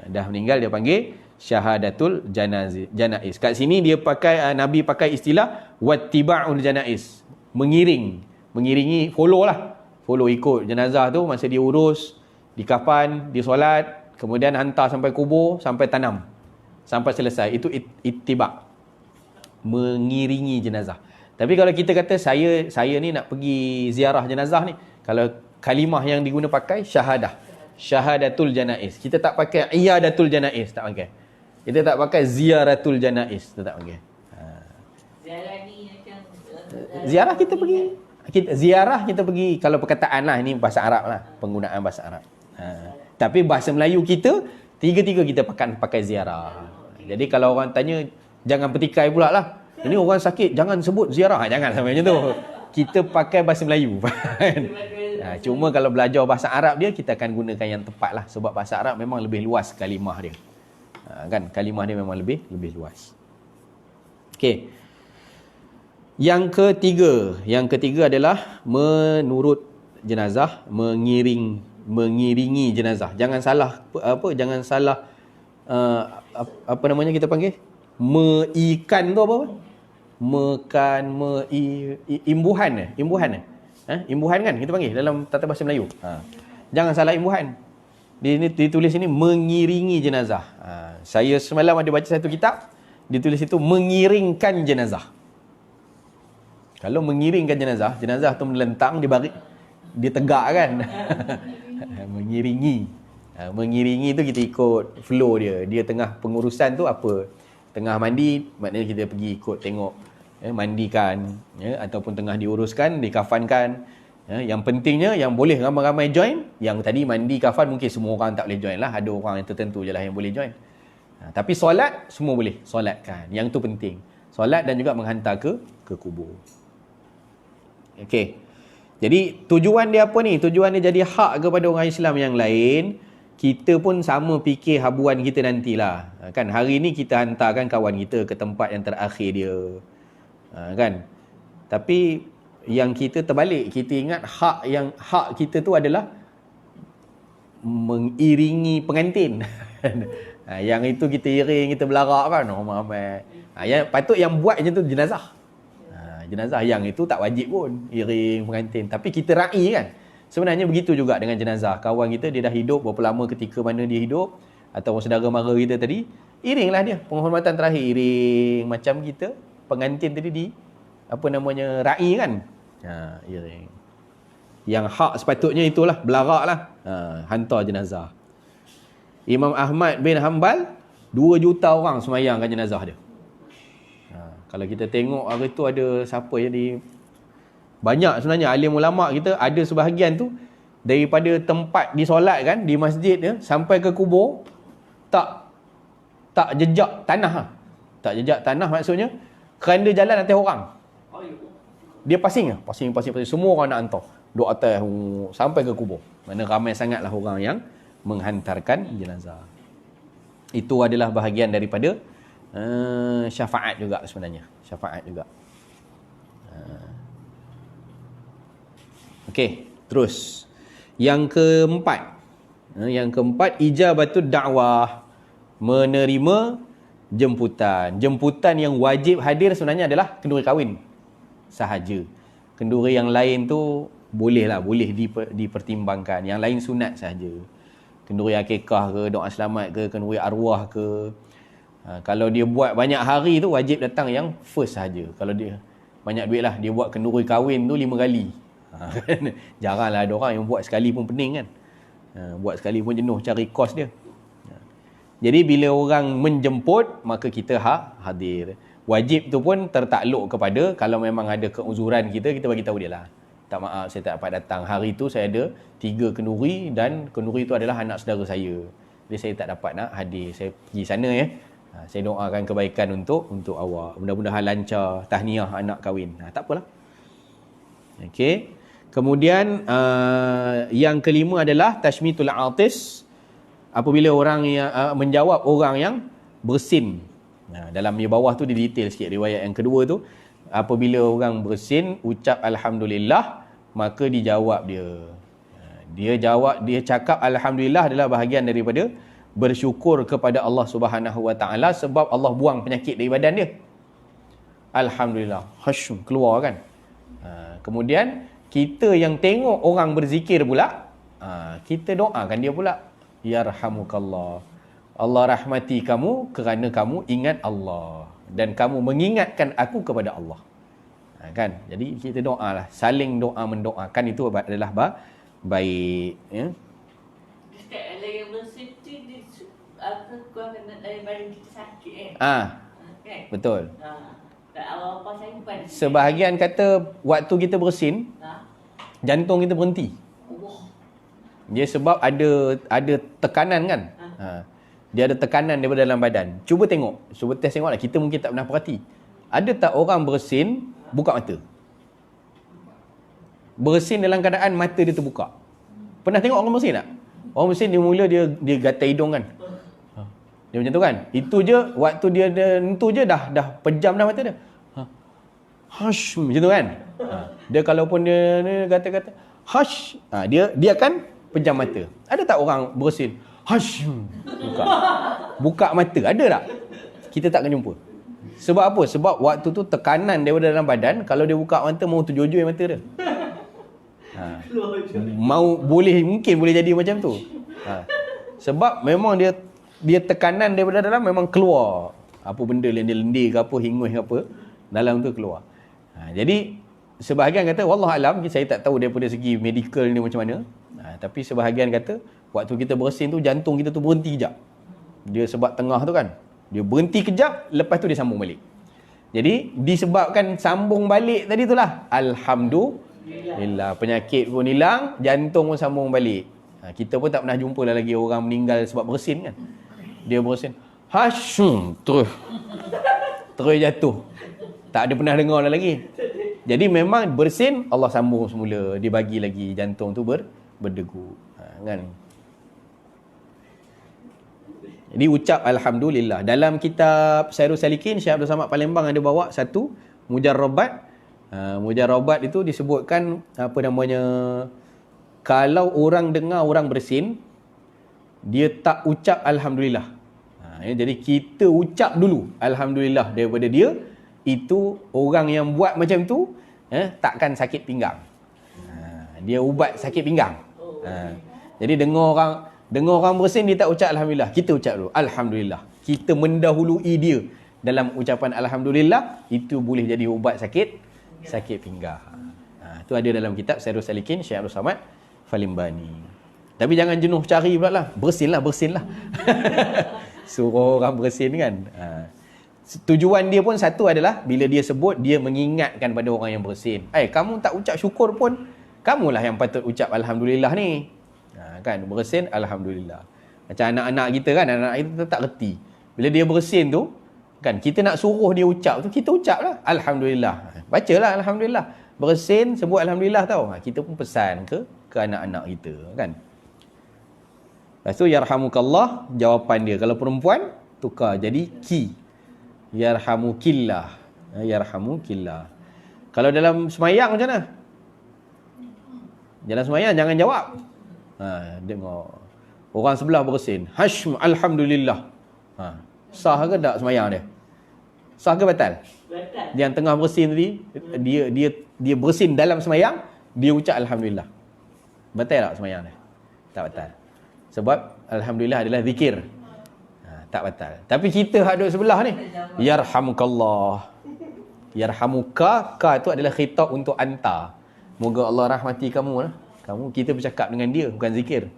Dah meninggal dia panggil syahadatul janaiz. Kat sini dia pakai Nabi pakai istilah wattiba'ul janaiz. Mengiringi, follow lah. Follow ikut jenazah tu masa dia urus, dikafan, dia solat, kemudian hantar sampai kubur, sampai tanam. Sampai selesai. Itu ittiba'. Mengiringi jenazah. Tapi kalau kita kata saya ni nak pergi ziarah jenazah ni, kalau kalimah yang diguna pakai syahadatul janaiz. Kita tak pakai iyadatul janaiz, tak pakai. Kita tak pakai ziaratul janaiz, kita tak pakai. Ziarah ni macam Ziarah kita pergi. Ziarah kita pergi, kalau perkataan lah, ini bahasa Arab lah, penggunaan bahasa Arab. Tapi bahasa Melayu kita, tiga-tiga kita pakai ziarah. Jadi kalau orang tanya, jangan petikai pula lah. Ini orang sakit, jangan sebut ziarah. Jangan sampai macam tu. Kita pakai bahasa Melayu. Cuma kalau belajar bahasa Arab dia, kita akan gunakan yang tepat lah. Sebab bahasa Arab memang lebih luas kalimah dia. Kan, kalimah dia memang lebih luas. Okey. Yang ketiga adalah menurut jenazah, mengiringi jenazah. Jangan salah apa namanya kita panggil? Meikan tu apa? Imbuhan. Imbuhan kan kita panggil dalam tata bahasa Melayu. Jangan salah imbuhan. Ditulis ini mengiringi jenazah. Saya semalam ada baca satu kitab, ditulis itu mengiringkan jenazah. Kalau mengiringkan jenazah tu melentang, dia baring, dia tegak kan. Mengiringi tu kita ikut flow dia. Dia tengah pengurusan tu apa? Tengah mandi, maknanya kita pergi ikut tengok, mandikan, ataupun tengah diuruskan, dikafankan. Yang pentingnya yang boleh ramai-ramai join. Yang tadi mandi kafan mungkin semua orang tak boleh join lah. Ada orang yang tertentu je lah yang boleh join. Tapi solat semua boleh solatkan. Yang tu penting. Solat dan juga menghantar ke kubur. Okey. Jadi tujuan dia apa ni? Tujuan dia jadi hak kepada orang Islam yang lain. Kita pun sama fikir habuan kita nantilah. Kan hari ni kita hantarkan kawan kita ke tempat yang terakhir dia. Kan? Tapi yang kita terbalik, kita ingat hak kita tu adalah mengiringi pengantin. Yang itu kita iring, kita belarak kan. Patut yang buat macam tu jenazah. Jenazah yang itu tak wajib pun iring pengantin, tapi kita ra'i kan. Sebenarnya begitu juga dengan jenazah. Kawan kita dia dah hidup berapa lama, ketika mana dia hidup, ataupun saudara mara kita tadi, iringlah dia penghormatan terakhir, iring macam kita pengantin tadi ra'i kan. Iring. Yang hak sepatutnya itulah, belarak lah, hantar jenazah. Imam Ahmad bin Hanbal 2 juta orang semayangkan jenazah dia. Kalau kita tengok hari tu ada siapa yang banyak sebenarnya alim ulama kita, ada sebahagian tu daripada tempat disolatkan di masjid dia sampai ke kubur tak jejak tanah. Tak jejak tanah maksudnya kerana jalan atas orang. Dia pasing. Semua orang nak hantar duk atas sampai ke kubur. Mana ramai sangatlah orang yang menghantarkan jenazah. Itu adalah bahagian daripada syafaat juga sebenarnya. Syafaat juga. Okey, terus. Yang keempat ijabatud da'wah, menerima jemputan. Jemputan yang wajib hadir sebenarnya adalah kenduri kahwin sahaja. Kenduri yang lain tu boleh dipertimbangkan. Yang lain sunat sahaja. Kenduri akikah ke, doa selamat ke, kenduri arwah ke. Kalau dia buat banyak hari tu wajib datang yang first sahaja. Kalau dia banyak duit lah, dia buat kenduri kahwin tu 5 kali. Jaranglah ada orang yang buat sekali pun pening kan. Buat sekali pun jenuh cari kos dia. Jadi bila orang menjemput, maka kita hadir. Wajib tu pun tertakluk kepada kalau memang ada keuzuran kita bagi tahu dia lah. Tak, maaf saya tak dapat datang. Hari tu saya ada 3 kenduri dan kenduri tu adalah anak saudara saya. Jadi saya tak dapat nak hadir. Saya pergi sana ya. Saya doakan kebaikan untuk awak. Mudah-mudahan lancar tahniah anak kahwin. Tak apalah. Okey. Kemudian yang kelima adalah tashmitul atis. Apabila orang yang menjawab orang yang bersin. Dalam di bawah tu didetail sikit riwayat yang kedua tu. Apabila orang bersin ucap alhamdulillah, maka dijawab dia. Dia cakap alhamdulillah adalah bahagian daripada bersyukur kepada Allah Subhanahu Wa Taala sebab Allah buang penyakit dari badan dia. Alhamdulillah. Hasyum, keluar kan. Kemudian kita yang tengok orang berzikir pula, kita doakan dia pula. Yarhamukallah. Allah rahmati kamu kerana kamu ingat Allah dan kamu mengingatkan aku kepada Allah. Kan? Jadi kita doalah, saling doa mendoakan, itu adalah baik, ya. Ustaz, ada yang bersuci di apa kuah kena dari badan kita sakit kan? Betul. Tak apa saya bukan. Sebahagian kata waktu kita bersin, jantung kita berhenti. Dia sebab ada tekanan kan. Dia ada tekanan daripada dalam badan. Cuba test tengoklah. Kita mungkin tak pernah perhati. Ada tak orang bersin buka mata? Bersin dalam keadaan mata dia terbuka. Pernah tengok orang bersin tak? Orang bersin dia mula dia gatal hidung kan. Dia macam tu kan. Itu je waktu dia tu je dah pejam dah mata dia. Hush macam tu kan. Dia kalaupun dia kata hush, dia akan pejam mata. Ada tak orang bersin hush buka mata? Ada tak? Kita tak akan jumpa. Sebab apa? Sebab waktu tu tekanan daripada dalam badan, kalau dia buka mata mau terjojoi mata dia. Mungkin boleh jadi macam tu. Sebab memang dia tekanan daripada dalam memang keluar. Apa benda lendir-lendir ke apa, hingus ke apa, dalam tu keluar. Jadi sebahagian kata wallah alam, saya tak tahu daripada segi medical ni macam mana. Tapi sebahagian kata waktu kita bersin tu jantung kita tu berhenti kejap. Dia sebab tengah tu kan, dia berhenti kejap, lepas tu dia sambung balik. Jadi disebabkan sambung balik tadi tu lah, alhamdulillah, penyakit pun hilang, jantung pun sambung balik. Kita pun tak pernah jumpa lah lagi orang meninggal sebab bersin kan. Dia bersin hasyum terus jatuh. Tak ada pernah dengar lah lagi. Jadi memang bersin, Allah sambung semula, dia bagi lagi jantung tu berdegup, kan. Jadi ucap alhamdulillah. Dalam kitab Sairul Salikin, Syekh Abdul Samad Palembang ada bawa satu mujarrabat. Mujarrabat itu disebutkan apa namanya, kalau orang dengar orang bersin, dia tak ucap alhamdulillah. Jadi kita ucap dulu alhamdulillah daripada dia. Itu orang yang buat macam tu takkan sakit pinggang. Dia ubat sakit pinggang. Jadi dengar orang bersin dia tak ucap alhamdulillah, kita ucap dulu alhamdulillah. Kita mendahului dia dalam ucapan alhamdulillah, itu boleh jadi ubat sakit pinggang. Itu ada dalam kitab Sairul Salikin Syekh Abdul Samad Falimbani. Tapi jangan jenuh cari pula lah. Bersin lah. Suruh orang bersin kan. Tujuan dia pun satu adalah bila dia sebut, dia mengingatkan pada orang yang bersin. Kamu tak ucap syukur pun, kamulah yang patut ucap alhamdulillah ni. Kan, bersin alhamdulillah. Macam anak-anak kita kan, anak-anak kita tak reti. Bila dia bersin tu, kan kita nak suruh dia ucap tu, kita ucap lah alhamdulillah. Bacalah alhamdulillah. Bersin sebut alhamdulillah tau. Kita pun pesan ke anak-anak kita kan. Lepas tu yarhamukallah, jawapan dia. Kalau perempuan, tukar jadi ki. Yarhamukillah. Yarhamukillah. Kalau dalam semayang macam mana? Dalam semayang jangan jawab. Dengar orang sebelah bersin, hasyum alhamdulillah. Sah ke tak semayang dia? Sah ke batal? Batal. Yang tengah bersin tadi, dia bersin dalam semayang, dia ucap alhamdulillah. Batal tak semayang dia? Tak batal. Sebab alhamdulillah adalah zikir. Tak batal. Tapi kita hak duduk sebelah ni, yarhamukallah. Yarhamuka, ka tu adalah khitab untuk anta. Moga Allah rahmati kamu lah. Kita bercakap dengan dia, bukan zikir.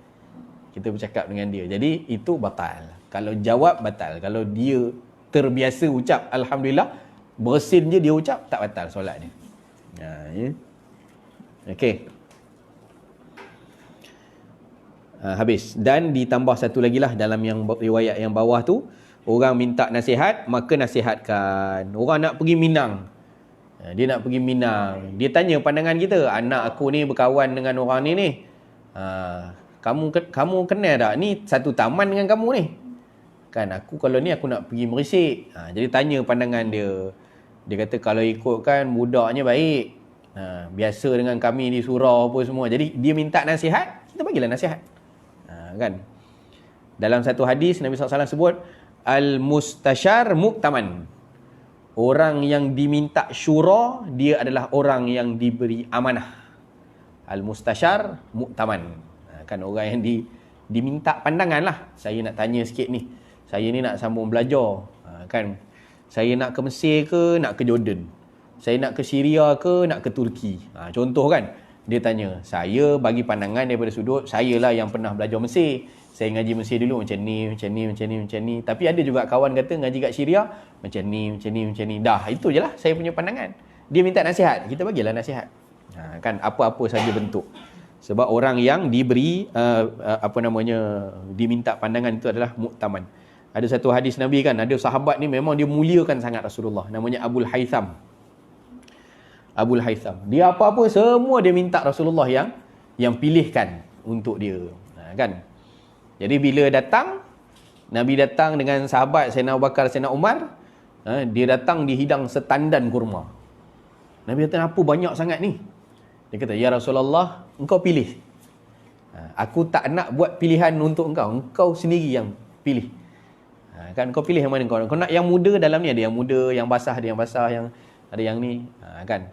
Kita bercakap dengan dia. Jadi itu batal. Kalau jawab batal. Kalau dia terbiasa ucap alhamdulillah, bersin je dia ucap, tak batal solat dia. Ya. Okey. Habis. Dan ditambah satu lagi lah dalam yang riwayat yang bawah tu, orang minta nasihat, maka nasihatkan. Orang nak pergi Minang, dia nak pergi Minang, dia tanya pandangan kita, anak aku ni berkawan dengan orang ni. Kamu kenal tak? Ni satu taman dengan kamu ni kan. Aku kalau ni aku nak pergi Merisik. Jadi tanya pandangan dia. Dia kata kalau ikutkan budaknya baik, biasa dengan kami di surau apa semua. Jadi dia minta nasihat, kita bagilah nasihat. Kan. Dalam satu hadis Nabi SAW sebut al-mustashar mu'taman. Orang yang diminta syura, dia adalah orang yang diberi amanah. Al-mustashar mu'taman. Kan orang yang diminta pandangan lah. Saya nak tanya sikit ni. Saya ni nak sambung belajar. Kan. Saya nak ke Mesir ke, nak ke Jordan. Saya nak ke Syria ke, nak ke Turki. Contoh kan. Dia tanya, saya bagi pandangan daripada sudut, saya lah yang pernah belajar Mesir. Saya ngaji Mesir dulu macam ni, macam ni, macam ni, macam ni. Tapi ada juga kawan kata ngaji kat Syria, macam ni, macam ni, macam ni. Dah, itu je lah saya punya pandangan. Dia minta nasihat, kita bagilah nasihat. Kan, apa-apa saja bentuk. Sebab orang yang diberi, diminta pandangan itu adalah mu'taman. Ada satu hadis Nabi kan, ada sahabat ni memang dia muliakan sangat Rasulullah. Namanya Abul Haytham. Abul Haytham. Dia apa-apa semua dia minta Rasulullah yang pilihkan untuk dia. Kan? Jadi bila datang, Nabi datang dengan sahabat Sayyidina Abu Bakar, Sayyidina Umar, dia datang dihidang setandan kurma. Nabi kata, apa banyak sangat ni? Dia kata, ya Rasulullah, engkau pilih. Aku tak nak buat pilihan untuk engkau. Engkau sendiri yang pilih. Kan kau pilih yang mana kau nak yang muda, dalam ni ada yang muda, yang basah ada yang basah, yang ada yang ni. Kan?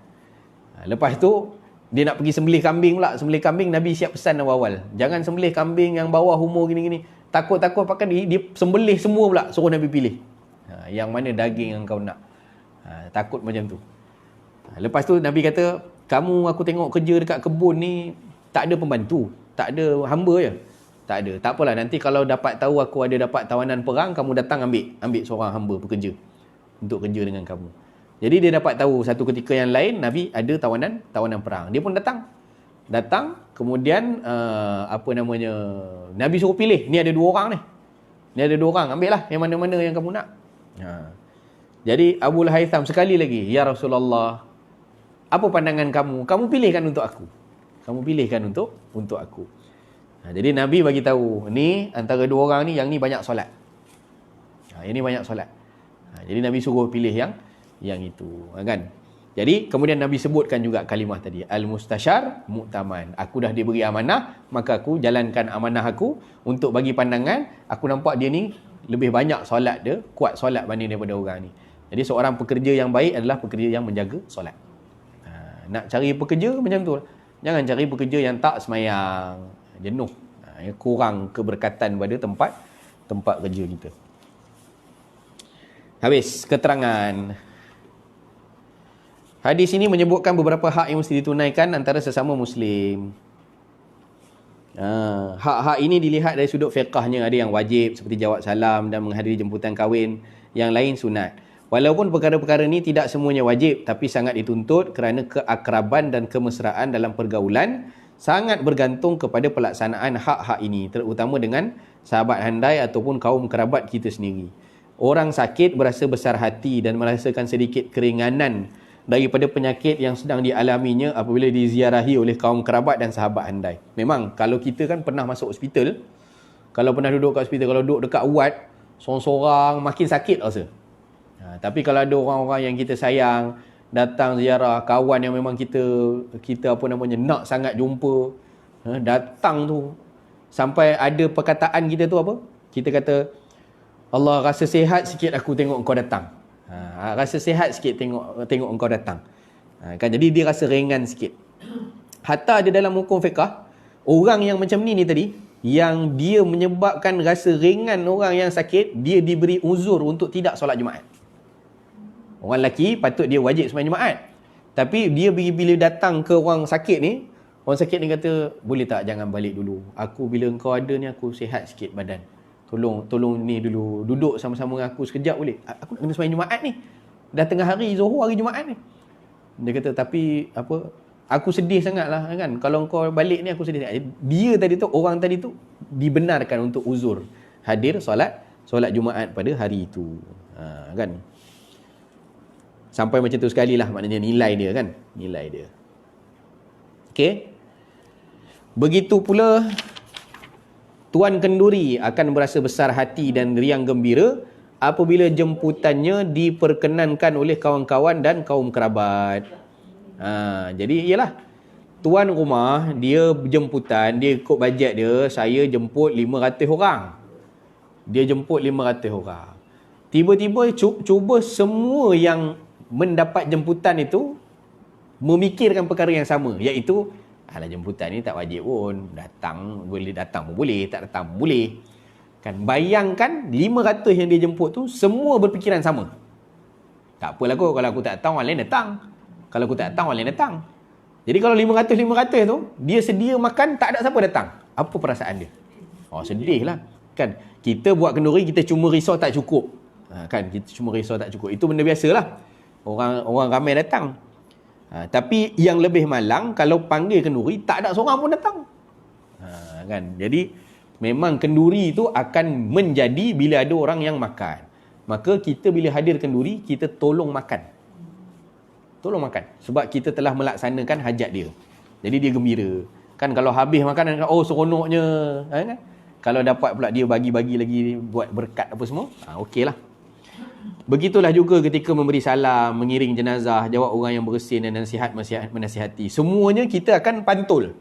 Lepas tu dia nak pergi sembelih kambing pula. Sembelih kambing, Nabi siap pesan awal-awal. Jangan sembelih kambing yang bawah umur gini-gini. Takut-takut pakai dia sembelih semua pula. Suruh Nabi pilih. Yang mana daging yang kau nak. Takut macam tu. Lepas tu Nabi kata, kamu aku tengok kerja dekat kebun ni, tak ada pembantu. Tak ada hamba je. Tak ada. Tak apalah, nanti kalau dapat tahu aku ada dapat tawanan perang, kamu datang ambil seorang hamba pekerja untuk kerja dengan kamu. Jadi dia dapat tahu satu ketika yang lain Nabi ada tawanan perang. Dia pun datang kemudian Nabi suruh pilih, ni ada 2 orang ni. Ni ada 2 orang, ambil lah yang mana-mana yang kamu nak. Jadi Abul Haytham sekali lagi, ya Rasulullah, apa pandangan kamu? Kamu pilihkan untuk aku. Kamu pilihkan untuk aku. Jadi Nabi bagi tahu, ni antara 2 orang ni, yang ni banyak solat. Ini banyak solat. Jadi Nabi suruh pilih yang itu, kan? Jadi kemudian Nabi sebutkan juga kalimah tadi, al-mustashar mu'taman. Aku dah diberi amanah, maka aku jalankan amanah aku untuk bagi pandangan. Aku nampak dia ni lebih banyak solat dia, kuat solat banding daripada orang ni. Jadi seorang pekerja yang baik adalah pekerja yang menjaga solat. Nak cari pekerja macam tu. Jangan cari pekerja yang tak semayang, jenuh, kurang keberkatan pada tempat kerja kita. Habis keterangan. Hadis ini menyebutkan beberapa hak yang mesti ditunaikan antara sesama Muslim. Hak-hak ini dilihat dari sudut fiqahnya. Ada yang wajib seperti jawab salam dan menghadiri jemputan kahwin. Yang lain sunat. Walaupun perkara-perkara ini tidak semuanya wajib, tapi sangat dituntut kerana keakraban dan kemesraan dalam pergaulan sangat bergantung kepada pelaksanaan hak-hak ini, terutama dengan sahabat handai ataupun kaum kerabat kita sendiri. Orang sakit berasa besar hati dan merasakan sedikit keringanan daripada penyakit yang sedang dialaminya apabila diziarahi oleh kaum kerabat dan sahabat handai. Memang kalau kita kan pernah masuk hospital, kalau pernah duduk kat hospital, kalau duduk dekat ward sorang-sorang, makin sakit rasa. Tapi kalau ada orang-orang yang kita sayang datang ziarah, kawan yang memang kita nak sangat jumpa, datang tu, sampai ada perkataan kita tu apa? Kita kata, Allah rasa sihat sikit aku tengok engkau datang. Rasa sihat sikit tengok engkau datang. Kan, jadi dia rasa ringan sikit. Hatta ada dalam hukum fiqah, orang yang macam ni tadi, yang dia menyebabkan rasa ringan orang yang sakit, dia diberi uzur untuk tidak solat Jumaat. Orang lelaki patut dia wajib sembahyang Jumaat. Tapi dia bila datang ke orang sakit ni, orang sakit ni kata, boleh tak jangan balik dulu. Aku bila engkau ada ni aku sihat sikit badan. Tolong ni dulu, duduk sama-sama dengan aku sekejap boleh? Aku nak kena sembahyang Jumaat ni. Dah tengah hari Zuhur, hari Jumaat ni. Dia kata, tapi aku sedih sangatlah kan. Kalau engkau balik ni aku sedih sangat. Dia tadi tu, orang tadi tu dibenarkan untuk uzur hadir solat Jumaat pada hari itu. Kan? Sampai macam tu sekali lah, maknanya nilai dia kan. Nilai dia. Okey. Begitu pula tuan kenduri akan berasa besar hati dan riang gembira apabila jemputannya diperkenankan oleh kawan-kawan dan kaum kerabat. Jadi iyalah, tuan rumah dia jemputan, dia ikut bajet dia, saya jemput 500 orang. Dia jemput 500 orang. Tiba-tiba cuba semua yang mendapat jemputan itu memikirkan perkara yang sama, iaitu alah, jemputan ni tak wajib pun, datang boleh, datang pun boleh, tak datang pun boleh. Kan bayangkan 500 yang dia jemput tu semua berfikiran sama. Tak apalah kot, kalau aku tak datang, orang lain datang. Kalau aku tak datang, orang lain datang. Jadi kalau 500 tu dia sedia makan, tak ada siapa datang, apa perasaan dia? Oh, sedih lah. Kan kita buat kenduri, kita cuma risau tak cukup. Kan kita cuma risau tak cukup, itu benda biasalah. Orang ramai datang. Tapi yang lebih malang, kalau panggil kenduri tak ada seorang pun datang. Kan, jadi memang kenduri itu akan menjadi bila ada orang yang makan. Maka kita bila hadir kenduri, kita tolong makan. Tolong makan. Sebab kita telah melaksanakan hajat dia. Jadi dia gembira. Kan kalau habis makanan, oh seronoknya. Kan? Kalau dapat pula dia bagi-bagi lagi, buat berkat apa semua, okey lah. Begitulah juga ketika memberi salam, mengiring jenazah, jawab orang yang bersin dan menasihati. Semuanya kita akan pantul.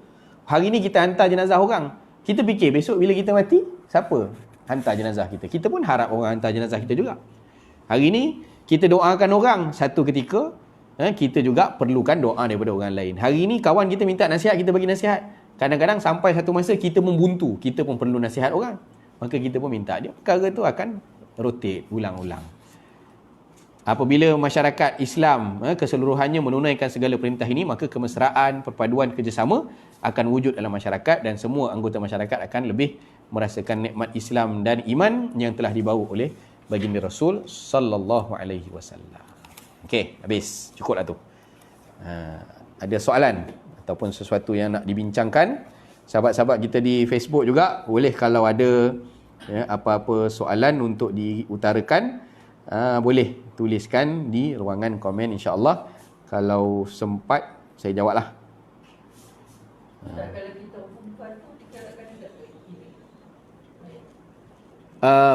Hari ni kita hantar jenazah orang. Kita fikir besok bila kita mati, siapa hantar jenazah kita? Kita pun harap orang hantar jenazah kita juga. Hari ni kita doakan orang, satu ketika kita juga perlukan doa daripada orang lain. Hari ni kawan kita minta nasihat, kita bagi nasihat. Kadang-kadang sampai satu masa kita membuntu, kita pun perlu nasihat orang. Maka kita pun minta dia. Perkara tu akan rotate, ulang-ulang. Apabila masyarakat Islam keseluruhannya menunaikan segala perintah ini, maka kemesraan, perpaduan, kerjasama akan wujud dalam masyarakat dan semua anggota masyarakat akan lebih merasakan nikmat Islam dan iman yang telah dibawa oleh baginda Rasul sallallahu alaihi wasallam. Okey, habis. Cukup dah tu. Ada soalan ataupun sesuatu yang nak dibincangkan, sahabat-sahabat kita di Facebook juga boleh, kalau ada apa-apa soalan untuk diutarakan, boleh tuliskan di ruangan komen, insya-Allah. Kalau sempat saya jawablah. Kalau kita perempuan tu kadang-kadang tak pergi.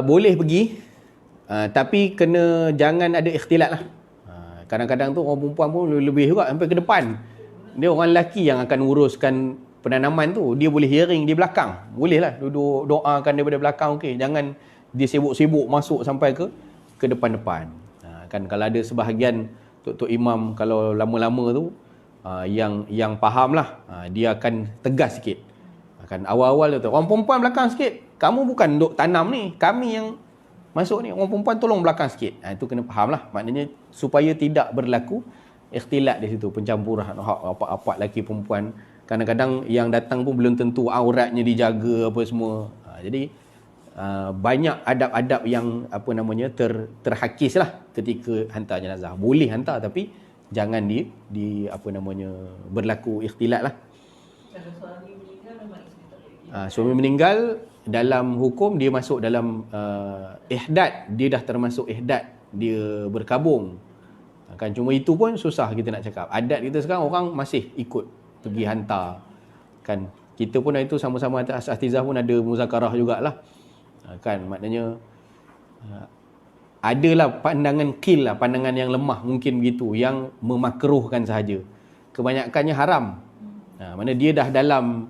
Boleh pergi, tapi kena jangan ada ikhtilat lah. Kadang-kadang tu orang perempuan pun lebih juga sampai ke depan. Dia orang lelaki yang akan uruskan penanaman tu. Dia boleh hearing di belakang. Boleh lah duduk doakan daripada belakang, okey. Jangan dia sibuk-sibuk masuk sampai ke depan-depan. Kan kalau ada sebahagian tok-tok imam kalau lama-lama tu yang faham lah, dia akan tegas sikit. Kan awal-awal tu orang perempuan belakang sikit. Kamu bukan duk tanam ni, kami yang masuk ni. Orang perempuan tolong belakang sikit. Itu kena faham lah. Maknanya supaya tidak berlaku ikhtilat di situ, pencampuran apa-apa lelaki perempuan. Kadang-kadang yang datang pun belum tentu auratnya dijaga apa semua. Jadi banyak adab-adab yang terhakis lah ketika hantar jenazah. Boleh hantar tapi jangan berlaku ikhtilat lah. Kalau suami meninggal memang isteri tak pergi. Suami meninggal dalam hukum dia masuk dalam ihdad. Dia dah termasuk ihdad, dia berkabung. Kan cuma itu pun susah kita nak cakap. Adat kita sekarang orang masih ikut pergi hantar. Kan kita pun itu sama-sama Asatizah pun ada muzakarah jugalah. Kan maknanya adalah pandangan qil lah, pandangan yang lemah mungkin begitu, yang memakruhkan sahaja. Kebanyakannya haram. Mana dia dah dalam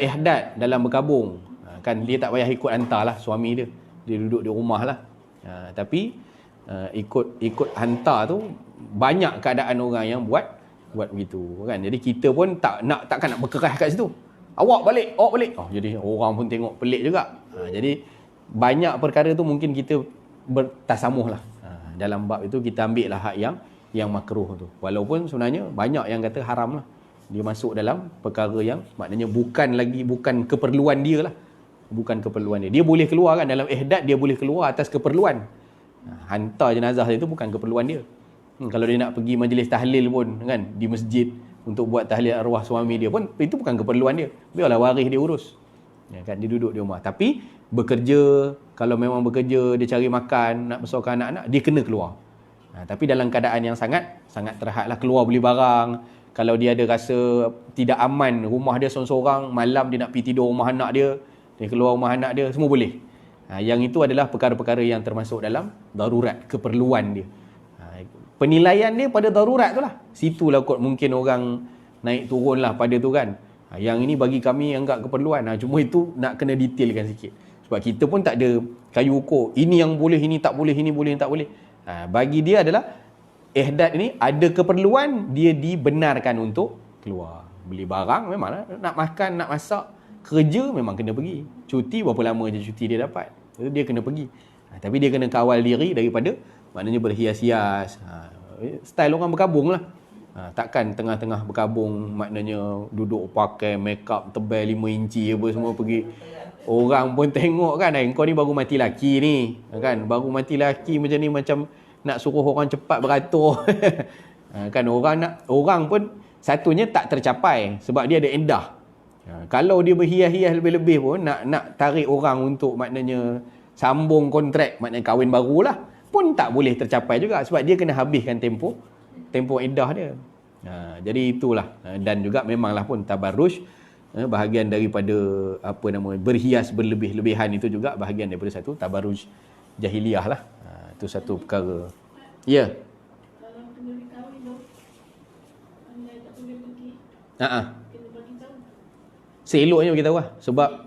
ihdad, dalam berkabung. Kan dia tak payah ikut hantar lah suami dia. Dia duduk di rumah lah. Tapi ikut hantar tu banyak keadaan orang yang buat begitu kan. Jadi kita pun takkan nak berkeras kat situ. Awak balik. Jadi orang pun tengok pelik juga. Jadi banyak perkara tu mungkin kita bertasamuh lah. Dalam bab itu kita ambil lah hak yang makruh tu. Walaupun sebenarnya banyak yang kata haram lah. Dia masuk dalam perkara yang maknanya bukan keperluan dia lah. Bukan keperluan dia. Dia boleh keluar kan dalam ihdad, dia boleh keluar atas keperluan. Hantar jenazah itu bukan keperluan dia. Kalau dia nak pergi majlis tahlil pun kan di masjid untuk buat tahlil arwah suami dia pun, itu bukan keperluan dia. Biarlah waris dia urus. Kan dia duduk di rumah. Tapi bekerja, kalau memang bekerja, dia cari makan, nak besarkan anak-anak, dia kena keluar. Tapi dalam keadaan yang sangat terhadlah, keluar beli barang. Kalau dia ada rasa tidak aman, rumah dia seorang-seorang, malam dia nak pergi tidur rumah anak dia keluar rumah anak dia, semua boleh. Yang itu adalah perkara-perkara yang termasuk dalam darurat, keperluan dia. Penilaian dia pada darurat tu lah. Situlah kot mungkin orang naik turun lah pada tu kan. Yang ini bagi kami anggap keperluan. Cuma itu nak kena detailkan sikit. Sebab kita pun tak ada kayu ukur. Ini yang boleh, ini tak boleh, ini boleh, ini tak boleh. Bagi dia adalah ihdad ni ada keperluan, dia dibenarkan untuk keluar. Beli barang memanglah, nak makan, nak masak, kerja memang kena pergi. Cuti berapa lama je cuti dia dapat. Dia kena pergi. Tapi dia kena kawal diri daripada maknanya berhias-hias. Style orang berkabung lah. Takkan tengah-tengah berkabung maknanya duduk pakai make up tebal 5 inci apa semua pergi. Orang pun tengok kan, kau ni baru mati laki ni. Kan, baru mati laki macam ni, macam nak suruh orang cepat beratur. Kan orang pun satunya tak tercapai sebab dia ada endah. Kalau dia berhias-hias lebih-lebih pun nak tarik orang untuk maknanya sambung kontrak, maknanya kahwin barulah, pun tak boleh tercapai juga sebab dia kena habiskan tempoh iddah dia. Jadi itulah. Dan juga memanglah pun tabarruj, bahagian daripada berhias berlebih-lebihan itu juga bahagian daripada satu tabarruj jahiliah lah. Itu satu perkara. Ya. Kalau kenduri kahwin tu, anda tak boleh pergi. Kena bagi tahu. Seeloknya bagi tahu lah.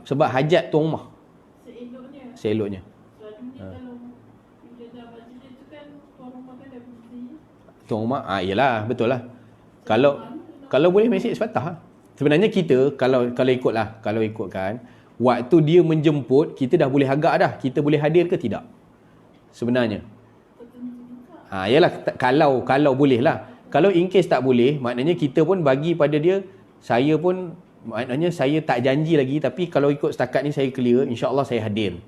Sebab hajat tuan rumah. Seeloknya. Selalunya kalau bila dah majlis tu kan, tuan rumah kan dah pergi. Tuan rumah, yelah, betul lah. Kalau boleh mesej sepatah lah. Sebenarnya kita, kalau ikutkan, waktu dia menjemput, kita dah boleh agak dah. Kita boleh hadir ke tidak? Sebenarnya. Yalah, kalau boleh lah. Kalau in case tak boleh, maknanya kita pun bagi pada dia, maknanya saya tak janji lagi, tapi kalau ikut setakat ni saya clear, insya-Allah saya hadir.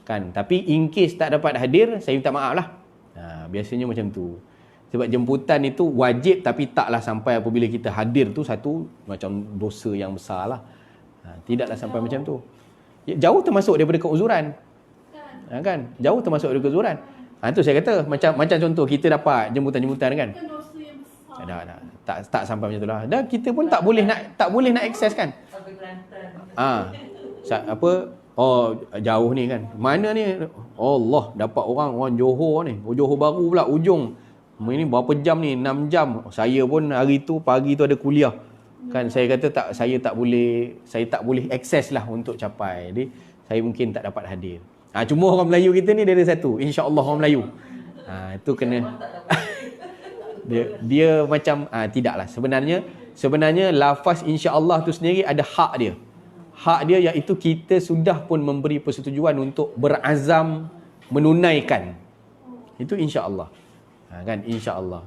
Kan? Tapi in case tak dapat hadir, saya minta maaf lah. Biasanya macam tu. Sebab jemputan itu wajib, tapi taklah sampai apabila kita hadir tu satu macam dosa yang besar lah. Tidaklah sampai macam tu. Jauh termasuk daripada keuzuran. Kan? Jauh termasuk daripada keuzuran. Itu saya kata, macam contoh kita dapat jemputan-jemputan kan. Tak sampai macam tu lah. Dan kita pun tak boleh nak akses kan. Jauh ni kan. Mana ni? Allah, dapat orang Johor ni. Johor Baru pula, ujung. Ini berapa jam ni? 6 jam. Saya pun hari tu, pagi tu ada kuliah. Kan saya kata saya tak boleh akses lah untuk capai. Jadi saya mungkin tak dapat hadir. Cuma orang Melayu kita ni dia ada satu. InsyaAllah orang Melayu. Itu kena. dia macam tidaklah. Sebenarnya lafaz insya-Allah tu sendiri ada hak dia. Hak dia iaitu kita sudah pun memberi persetujuan untuk berazam menunaikan. Itu insya-Allah. Kan insya-Allah.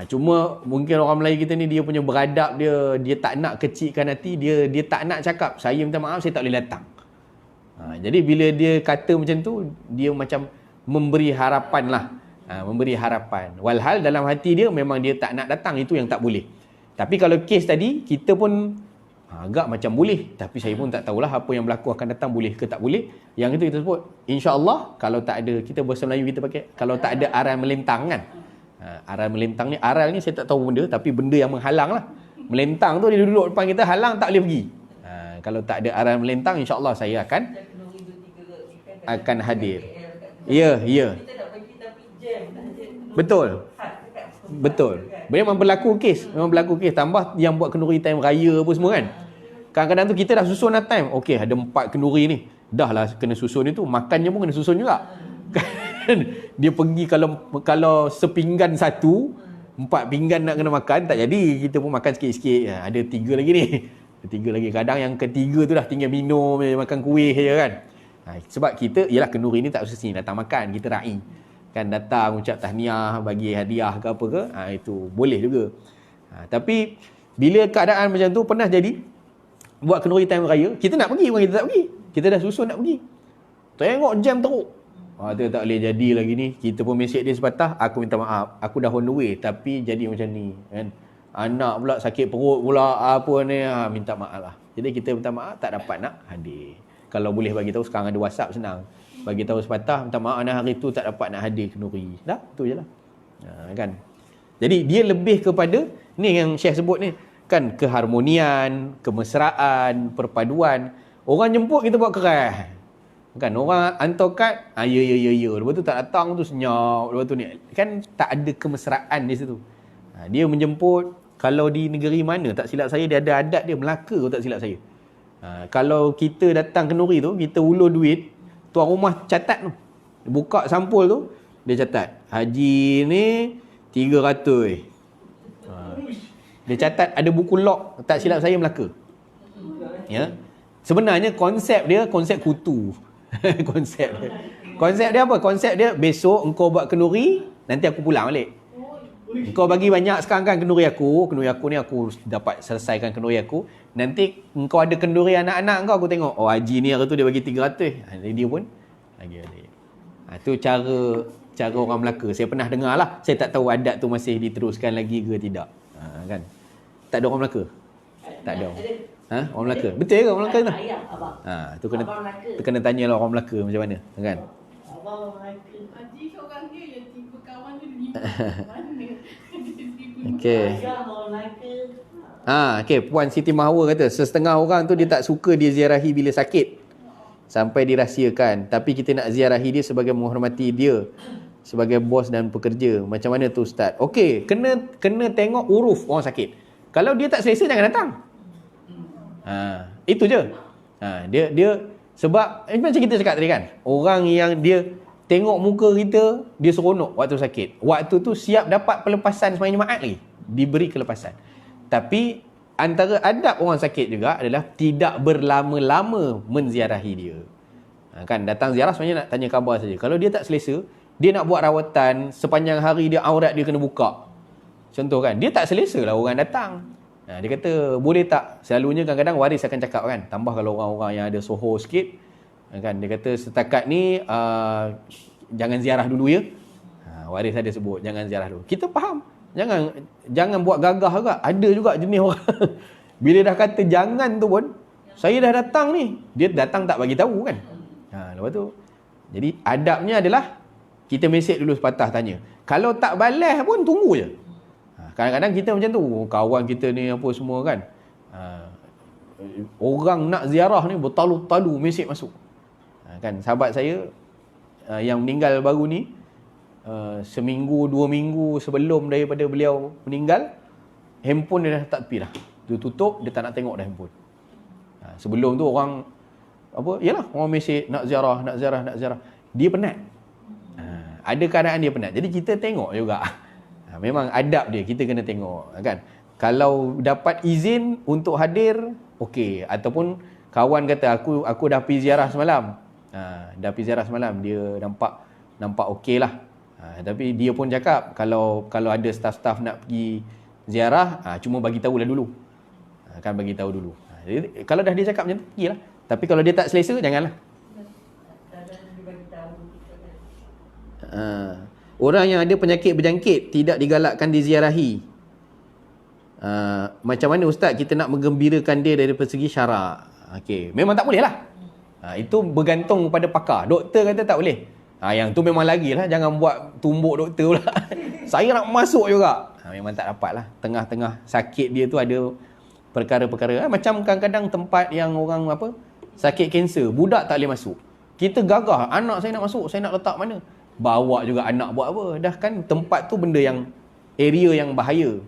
Cuma mungkin orang Melayu kita ni dia punya beradab dia tak nak kecilkan hati, dia tak nak cakap saya minta maaf saya tak boleh datang. Jadi bila dia kata macam tu, dia macam memberi harapan lah. Memberi harapan. Walhal dalam hati dia memang dia tak nak datang, itu yang tak boleh. Tapi kalau kes tadi, kita pun agak macam boleh. Tapi saya pun tak tahulah apa yang berlaku akan datang, boleh ke tak boleh. Yang itu kita sebut, insya-Allah kalau tak ada, kita bahasa Melayu kita pakai, kalau tak ada aral melintang kan. Aral melintang ni, aral ni saya tak tahu benda, tapi benda yang menghalang lah. Melintang tu dia duduk depan kita, halang tak boleh pergi. Kalau tak ada aral melintang, insya-Allah saya akan hadir. Ya. Betul. Memang berlaku kes. Tambah yang buat kenduri time raya apa semua kan. Kadang-kadang tu kita dah susun dah time. Okey, ada 4 kenduri ni. Dah lah kena susun itu. Makannya pun kena susun juga. Kan? Dia pergi kalau sepinggan satu, 4 pinggan nak kena makan, tak jadi. Kita pun makan sikit-sikit. Ada 3 lagi ni. 3 lagi. Kadang yang ketiga tu dah tinggal minum, makan kuih je kan. Sebab kita, ialah kenduri ni tak usah sini datang makan. Kita ra'i. Kan datang ucap tahniah, bagi hadiah ke apa ke, itu boleh juga. Tapi bila keadaan macam tu pernah jadi buat kenduri time raya, kita nak pergi, bukan kita tak pergi. Kita dah susun nak pergi. Tengok jam teruk. Tu tak boleh jadi lagi ni. Kita pun mesej dia sepatah, aku minta maaf. Aku dah on the way tapi jadi macam ni kan. Anak pula sakit perut pula apa ni, minta maaf lah. Jadi kita minta maaf tak dapat nak hadir. Kalau boleh bagi tahu, sekarang ada WhatsApp senang. Bagi tahu sepatah, minta maaf hari tu tak dapat nak hadir kenduri. Dah, tu je lah. Kan? Jadi dia lebih kepada ni yang Syekh sebut ni, kan, keharmonian, kemesraan, perpaduan. Orang jemput kita buat keras. Kan orang hantar kad, ya. Lepas tu tak datang tu senyap. Lepas tu ni kan tak ada kemesraan di situ. Dia menjemput, kalau di negeri mana tak silap saya dia ada adat dia, Melaka kalau tak silap saya. Kalau kita datang kenduri tu, kita ulur duit, tuan rumah catat tu. Dia buka sampul tu, dia catat. Haji ni 300. Dia catat ada buku log, tak silap saya Melaka. Ya. Sebenarnya konsep dia konsep kutu. Konsep dia apa? Konsep dia besok engkau buat kenduri, nanti aku pulang balik. Engkau bagi banyak sekarang kan kenduri aku ni aku dapat selesaikan kenduri aku. Nanti engkau ada kenduri anak-anak kau, aku tengok. Oh, Haji ni hari tu dia bagi 300. Dia pun lagi. Tu cara orang Melaka. Saya pernah dengar lah. Saya tak tahu adat tu masih diteruskan lagi ke tidak. Kan? Tak ada orang Melaka? Tak ada. Orang Melaka. Betul ke orang Melaka tu? Ayah, abang. Tu kena tanya lah orang Melaka macam mana, kan? Abang Melaka. Haji seorang dia yang tipe kawan dia 5. Mana? Okey. Ayah orang Melaka. Okey, Puan Siti Mahwa kata setengah orang tu dia tak suka dia ziarahi bila sakit sampai dirahsiakan, tapi kita nak ziarahi dia sebagai menghormati dia sebagai bos dan pekerja. Macam mana tu Ustaz? Okey, kena tengok uruf orang sakit. Kalau dia tak selesa jangan datang. Itu je. Dia sebab macam kita cakap tadi kan, orang yang dia tengok muka kita, dia seronok waktu sakit. Waktu tu siap dapat pelepasan sembahyang Jumaat lagi. Diberi kelepasan. Tapi antara adab orang sakit juga adalah tidak berlama-lama menziarahi dia. Kan datang ziarah sebenarnya nak tanya khabar saja. Kalau dia tak selesa, dia nak buat rawatan sepanjang hari, dia aurat dia kena buka. Contoh kan, dia tak selesa lah orang datang. Dia kata boleh tak, selalunya kadang-kadang waris akan cakap kan, tambah kalau orang-orang yang ada soho sikit kan, dia kata setakat ni jangan ziarah dulu ya. Waris ada sebut jangan ziarah dulu. Kita faham. Jangan buat gagah juga. Ada juga jenis orang bila dah kata jangan tu pun, saya dah datang ni, dia datang tak bagi tahu kan. Lepas tu jadi adabnya adalah kita mesej dulu sepatah tanya. Kalau tak balas pun tunggu je. Kadang-kadang kita macam tu, kawan kita ni apa semua kan. Orang nak ziarah ni bertalu-talu mesej masuk. Kan sahabat saya yang meninggal baru ni, seminggu 2 minggu sebelum daripada beliau meninggal, handphone dia dah tak tepi dah. Dia tutup, dia tak nak tengok dah handphone. Sebelum tu orang orang mesej nak ziarah. Dia penat. Ada keadaan dia penat. Jadi kita tengok juga. Memang adab dia, kita kena tengok kan. Kalau dapat izin untuk hadir, okey. Ataupun kawan kata aku dah pergi ziarah semalam. Dah pergi ziarah semalam, dia nampak okey lah. Tapi dia pun cakap kalau ada staff-staff nak pergi ziarah, cuma bagi tahulah dulu. Kan bagi tahu dulu. Jadi kalau dah dia cakap macam tu, pergilah. Tapi kalau dia tak selesa, janganlah. Orang yang ada penyakit berjangkit tidak digalakkan diziarahi. Macam mana Ustaz kita nak menggembirakan dia dari segi syarak? Okey, memang tak boleh lah. Itu bergantung pada pakar. Doktor kata tak boleh. Yang tu memang lagi lah. Jangan buat tumbuk doktor pula. Saya nak masuk juga. Memang tak dapat lah. Tengah-tengah sakit dia tu ada perkara-perkara. Macam kadang-kadang tempat yang orang sakit kanser, budak tak boleh masuk. Kita gagah, anak saya nak masuk, saya nak letak mana? Bawa juga anak buat apa? Dah kan tempat tu benda yang area yang bahaya.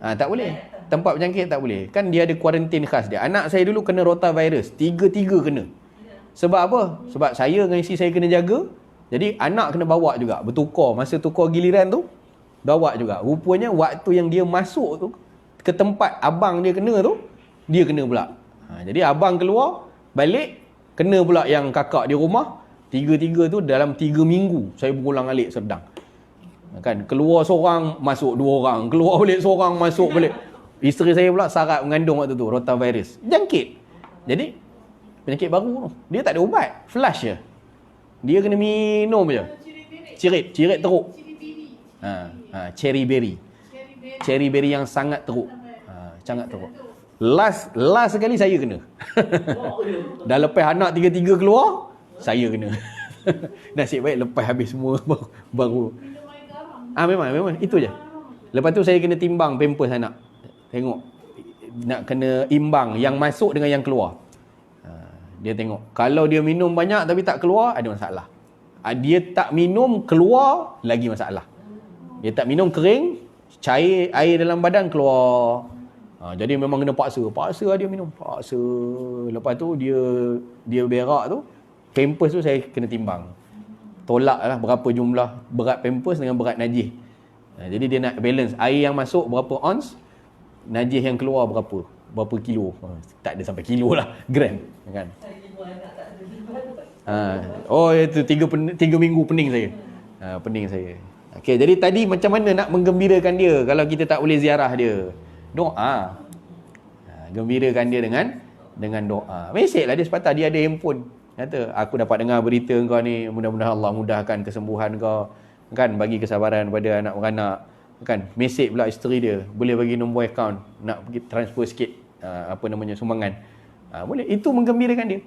Tak boleh. Tempat berjangkit tak boleh. Kan dia ada kuarantin khas dia. Anak saya dulu kena rotavirus. 3 kena. Sebab apa? Sebab saya dengan isteri saya kena jaga. Jadi anak kena bawa juga. Bertukar. Masa tukar giliran tu, bawa juga. Rupanya waktu yang dia masuk tu, ke tempat abang dia kena tu, dia kena pula. Jadi abang keluar, balik, kena pula yang kakak di rumah. 3 tu dalam 3 minggu saya berulang-alik sedang. Kan keluar seorang, masuk 2 orang, keluar balik seorang, masuk balik. Isteri saya pula sarap mengandung waktu tu rotavirus. Jangkit. Jadi penyakit baru tu. Dia tak ada ubat, flush je. Dia kena minum je. Cirit teruk. Cherry berry. Cherry berry yang sangat teruk. Sangat teruk. Last sekali saya kena. Dah lepas anak 3 keluar, saya kena. Nasib baik lepas habis semua baru. Memang itu je. Lepas tu saya kena timbang pampers anak. Tengok nak kena imbang yang masuk dengan yang keluar. Dia tengok kalau dia minum banyak tapi tak keluar, ada masalah. Dia tak minum keluar, lagi masalah. Dia tak minum kering, cair air dalam badan keluar. Jadi memang kena paksa dia minum, paksa. Lepas tu dia berak tu, pampers tu saya kena timbang. Tolak lah berapa jumlah berat pampers dengan berat najis. Jadi dia nak balance air yang masuk berapa ons, najis yang keluar berapa kilo. Tak ada sampai kilo lah, gram kan. Itu 3 minggu pening saya. Pening saya. Okey, jadi tadi macam mana nak menggembirakan dia kalau kita tak boleh ziarah dia? Doa. Gembirakan dia dengan doa. Mesej lah dia sepatah, dia ada handphone. Kata, aku dapat dengar berita kau ni, mudah-mudahan Allah mudahkan kesembuhan kau. Kan, bagi kesabaran pada anak beranak. Kan, mesej pula isteri dia, boleh bagi nombor akaun, nak pergi transfer sikit sumbangan. Boleh, itu menggembirakan dia.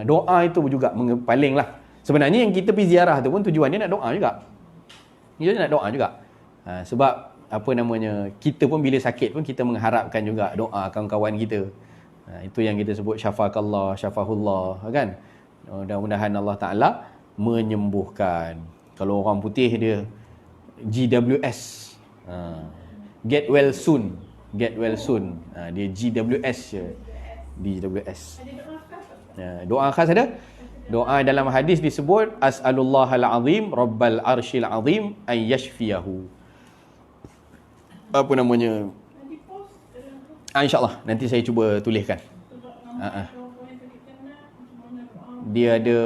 Doa itu juga paling lah. Sebenarnya yang kita pergi ziarah tu pun tujuan dia nak doa juga. Dia nak doa juga. Sebab kita pun bila sakit pun kita mengharapkan juga doa kawan-kawan kita. Itu yang kita sebut syafakallah, syafahullah, kan? Mudah-mudahan Allah Ta'ala menyembuhkan. Kalau orang putih dia GWS, get well soon. Dia GWS je. GWS. Doa khas ada? Doa dalam hadis disebut as'alullahal azim rabbal arsyil azim an yashfiyahu. InsyaAllah nanti saya cuba tuliskan. Dia ada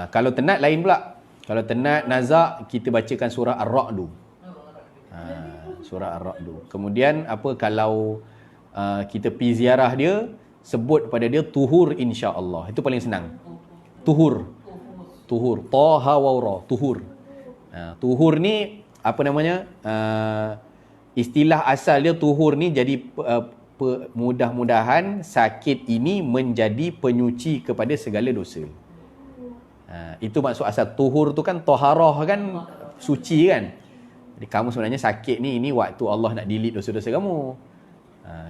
kalau tenat lain pula. Kalau tenat nazak kita bacakan surah Ar-Ra'd. Surah Ar-Ra'd. Kemudian kalau kita pergi ziarah dia, sebut pada dia tuhur insya-Allah. Itu paling senang. Tuhur. Taha wa ra, tuhur. Tuhur ni istilah asal dia tuhur ni jadi mudah-mudahan sakit ini menjadi penyuci kepada segala dosa. Itu maksud asal. Tuhur tu kan taharah kan, suci kan. Jadi kamu sebenarnya sakit ni, ini waktu Allah nak delete dosa-dosa kamu.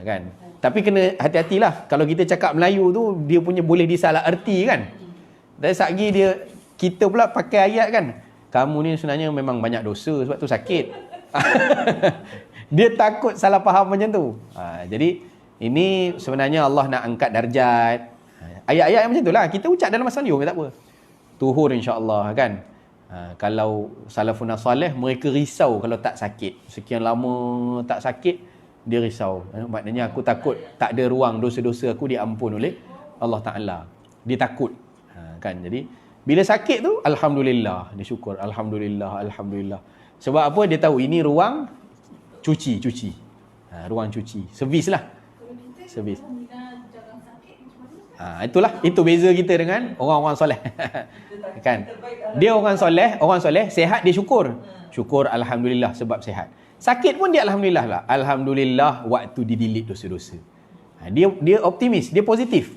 Kan. Tapi kena hati-hatilah. Kalau kita cakap Melayu tu, dia punya boleh disalah erti kan. Dan satgi kita pula pakai ayat kan, kamu ni sebenarnya memang banyak dosa sebab tu sakit. Dia takut salah faham macam tu. Jadi ini sebenarnya Allah nak angkat darjat. Ayat-ayat macam tu lah kita ucap dalam masa liur, tak apa. Tuhur insya-Allah kan. Kalau salafun salih mereka risau kalau tak sakit. Sekian lama tak sakit, dia risau. Maknanya aku takut tak ada ruang dosa-dosa aku diampun oleh Allah Ta'ala. Dia takut. Kan, jadi bila sakit tu alhamdulillah, dia syukur, alhamdulillah. Sebab apa? Dia tahu ini ruang cuci. Ruang cuci, servis lah. Servis. Itulah, itu beza kita dengan orang-orang soleh. Kan? Dia orang soleh sihat dia syukur. Syukur alhamdulillah sebab sihat. Sakit pun dia alhamdulillah lah. Alhamdulillah waktu didelete dosa-dosa. Dia optimis, dia positif.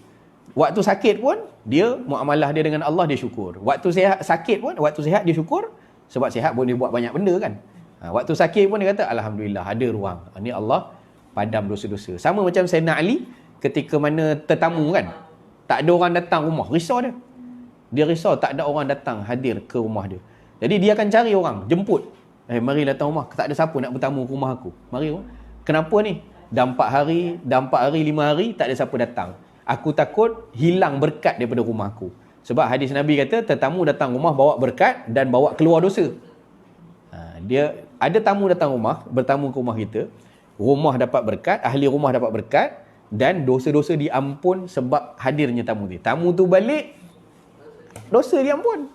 Waktu sakit pun dia muamalah dia dengan Allah, dia syukur. Waktu sakit pun, waktu sihat dia syukur sebab sihat boleh buat banyak benda kan. Waktu sakit pun dia kata alhamdulillah ada ruang. Ini Allah padam dosa-dosa. Sama macam Sayyidina Ali ketika mana tetamu kan. Tak ada orang datang rumah, risau dia. Dia risau tak ada orang datang hadir ke rumah dia. Jadi dia akan cari orang, jemput. Mari datang rumah. Tak ada siapa nak bertamu ke rumah aku. Mari. Kenapa ni? Dah 4 hari, 5 hari tak ada siapa datang. Aku takut hilang berkat daripada rumah aku. Sebab hadis Nabi kata tetamu datang rumah bawa berkat dan bawa keluar dosa. Dia ada tamu datang rumah, bertamu ke rumah kita, rumah dapat berkat, ahli rumah dapat berkat dan dosa-dosa diampun sebab hadirnya tamu tu. Tamu tu balik, dosa diampun.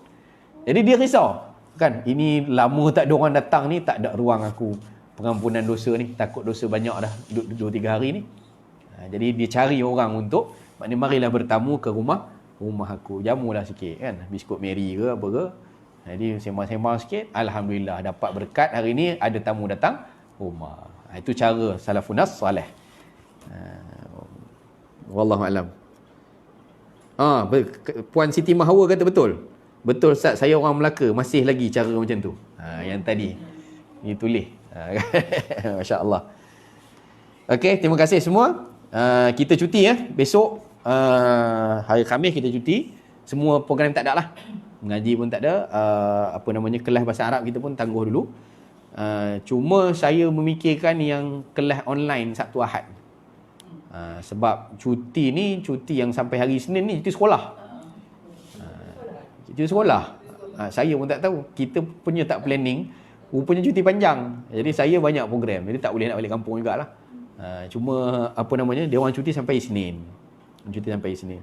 Jadi dia risau. Kan, ini lama tak ada orang datang ni, tak ada ruang aku pengampunan dosa ni, takut dosa banyak dah 2-3 hari ni. Jadi dia cari orang untuk, maknanya marilah bertamu ke rumah aku, jamulah sikit kan, biskut Mary ke apa ke. Jadi sembang-sembang sikit, alhamdulillah dapat berkat hari ni, ada tamu datang rumah. Itu cara salafun salih. Wallahu alam. Puan Siti Mahawa kata betul. Betul Ustaz, saya orang Melaka, masih lagi cara macam tu. Yang tadi ditulis. Masya-Allah. Okey, terima kasih semua. Kita cuti ya. Besok hari Khamis kita cuti. Semua program tak ada lah. Mengaji pun tak ada. Kelas bahasa Arab kita pun tangguh dulu. Cuma saya memikirkan yang kelas online Sabtu Ahad. Sebab cuti ni, cuti yang sampai hari Isnin ni, cuti sekolah. Cuti sekolah. Saya pun tak tahu. Kita punya tak planning, rupanya cuti panjang. Jadi saya banyak program. Jadi tak boleh nak balik kampung jugalah. Cuma apa namanya, dia orang cuti sampai Isnin. Cuti sampai Isnin.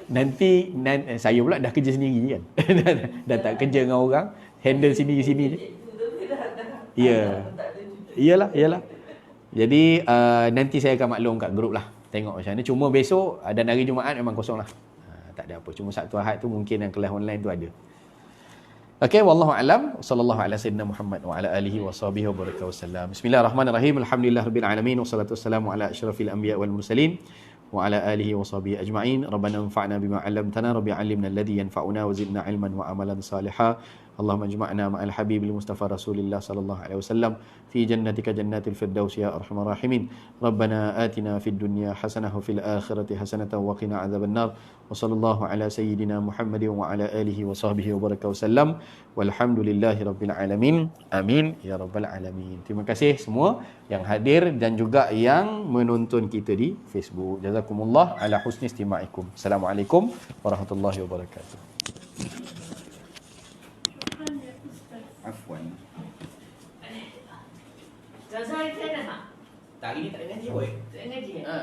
Nanti saya pula dah kerja sendiri kan. dah tak kerja dengan orang, handle sendiri-sini je. Ya. Iyalah. Jadi nanti saya akan maklum kat grup lah. Tengok macam mana. Cuma besok dan hari Jumaat memang kosong lah. Tak ada apa. Cuma Sabtu Ahad tu mungkin yang kelas online tu ada. Okey, wallahu alam. Sallallahu ala sayyidina Muhammad wa ala alihi wa sahbihi wa baraka wasallam. Bismillahirrahmanirrahim. Alhamdulillahirabbil alamin wassalatu wassalamu ala asyrafil anbiya wal mursalin wa ala alihi wa sahbihi ajma'in. Rabbana anfa'na bima 'allamtana, rabbi 'allimna alladhi yanfa'una wa zidna 'ilman wa amalan salihan. Allahumma ijma'na ma'al habibil mustafa rasulillah sallallahu alaihi wasallam fi jannatika jannatil firdaus ya arhamar rahimin. Rabbana atina fid dunya hasanah wa fil akhirati hasanah wa qina adzabannar. Wa sallallahu ala sayyidina Muhammadin wa ala alihi wa sahbihi wa baraka wasallam. Walhamdulillahi rabbil alamin. Amin ya rabbal alamin. Terima kasih semua yang hadir dan juga yang menonton kita di Facebook. Jazakumullah ala husni istima'ikum. Assalamualaikum warahmatullahi wabarakatuh. Afwan. Zazai kena tak? Tak, hari ni tak ada ngaji, boy. Tak ngaji? Ha.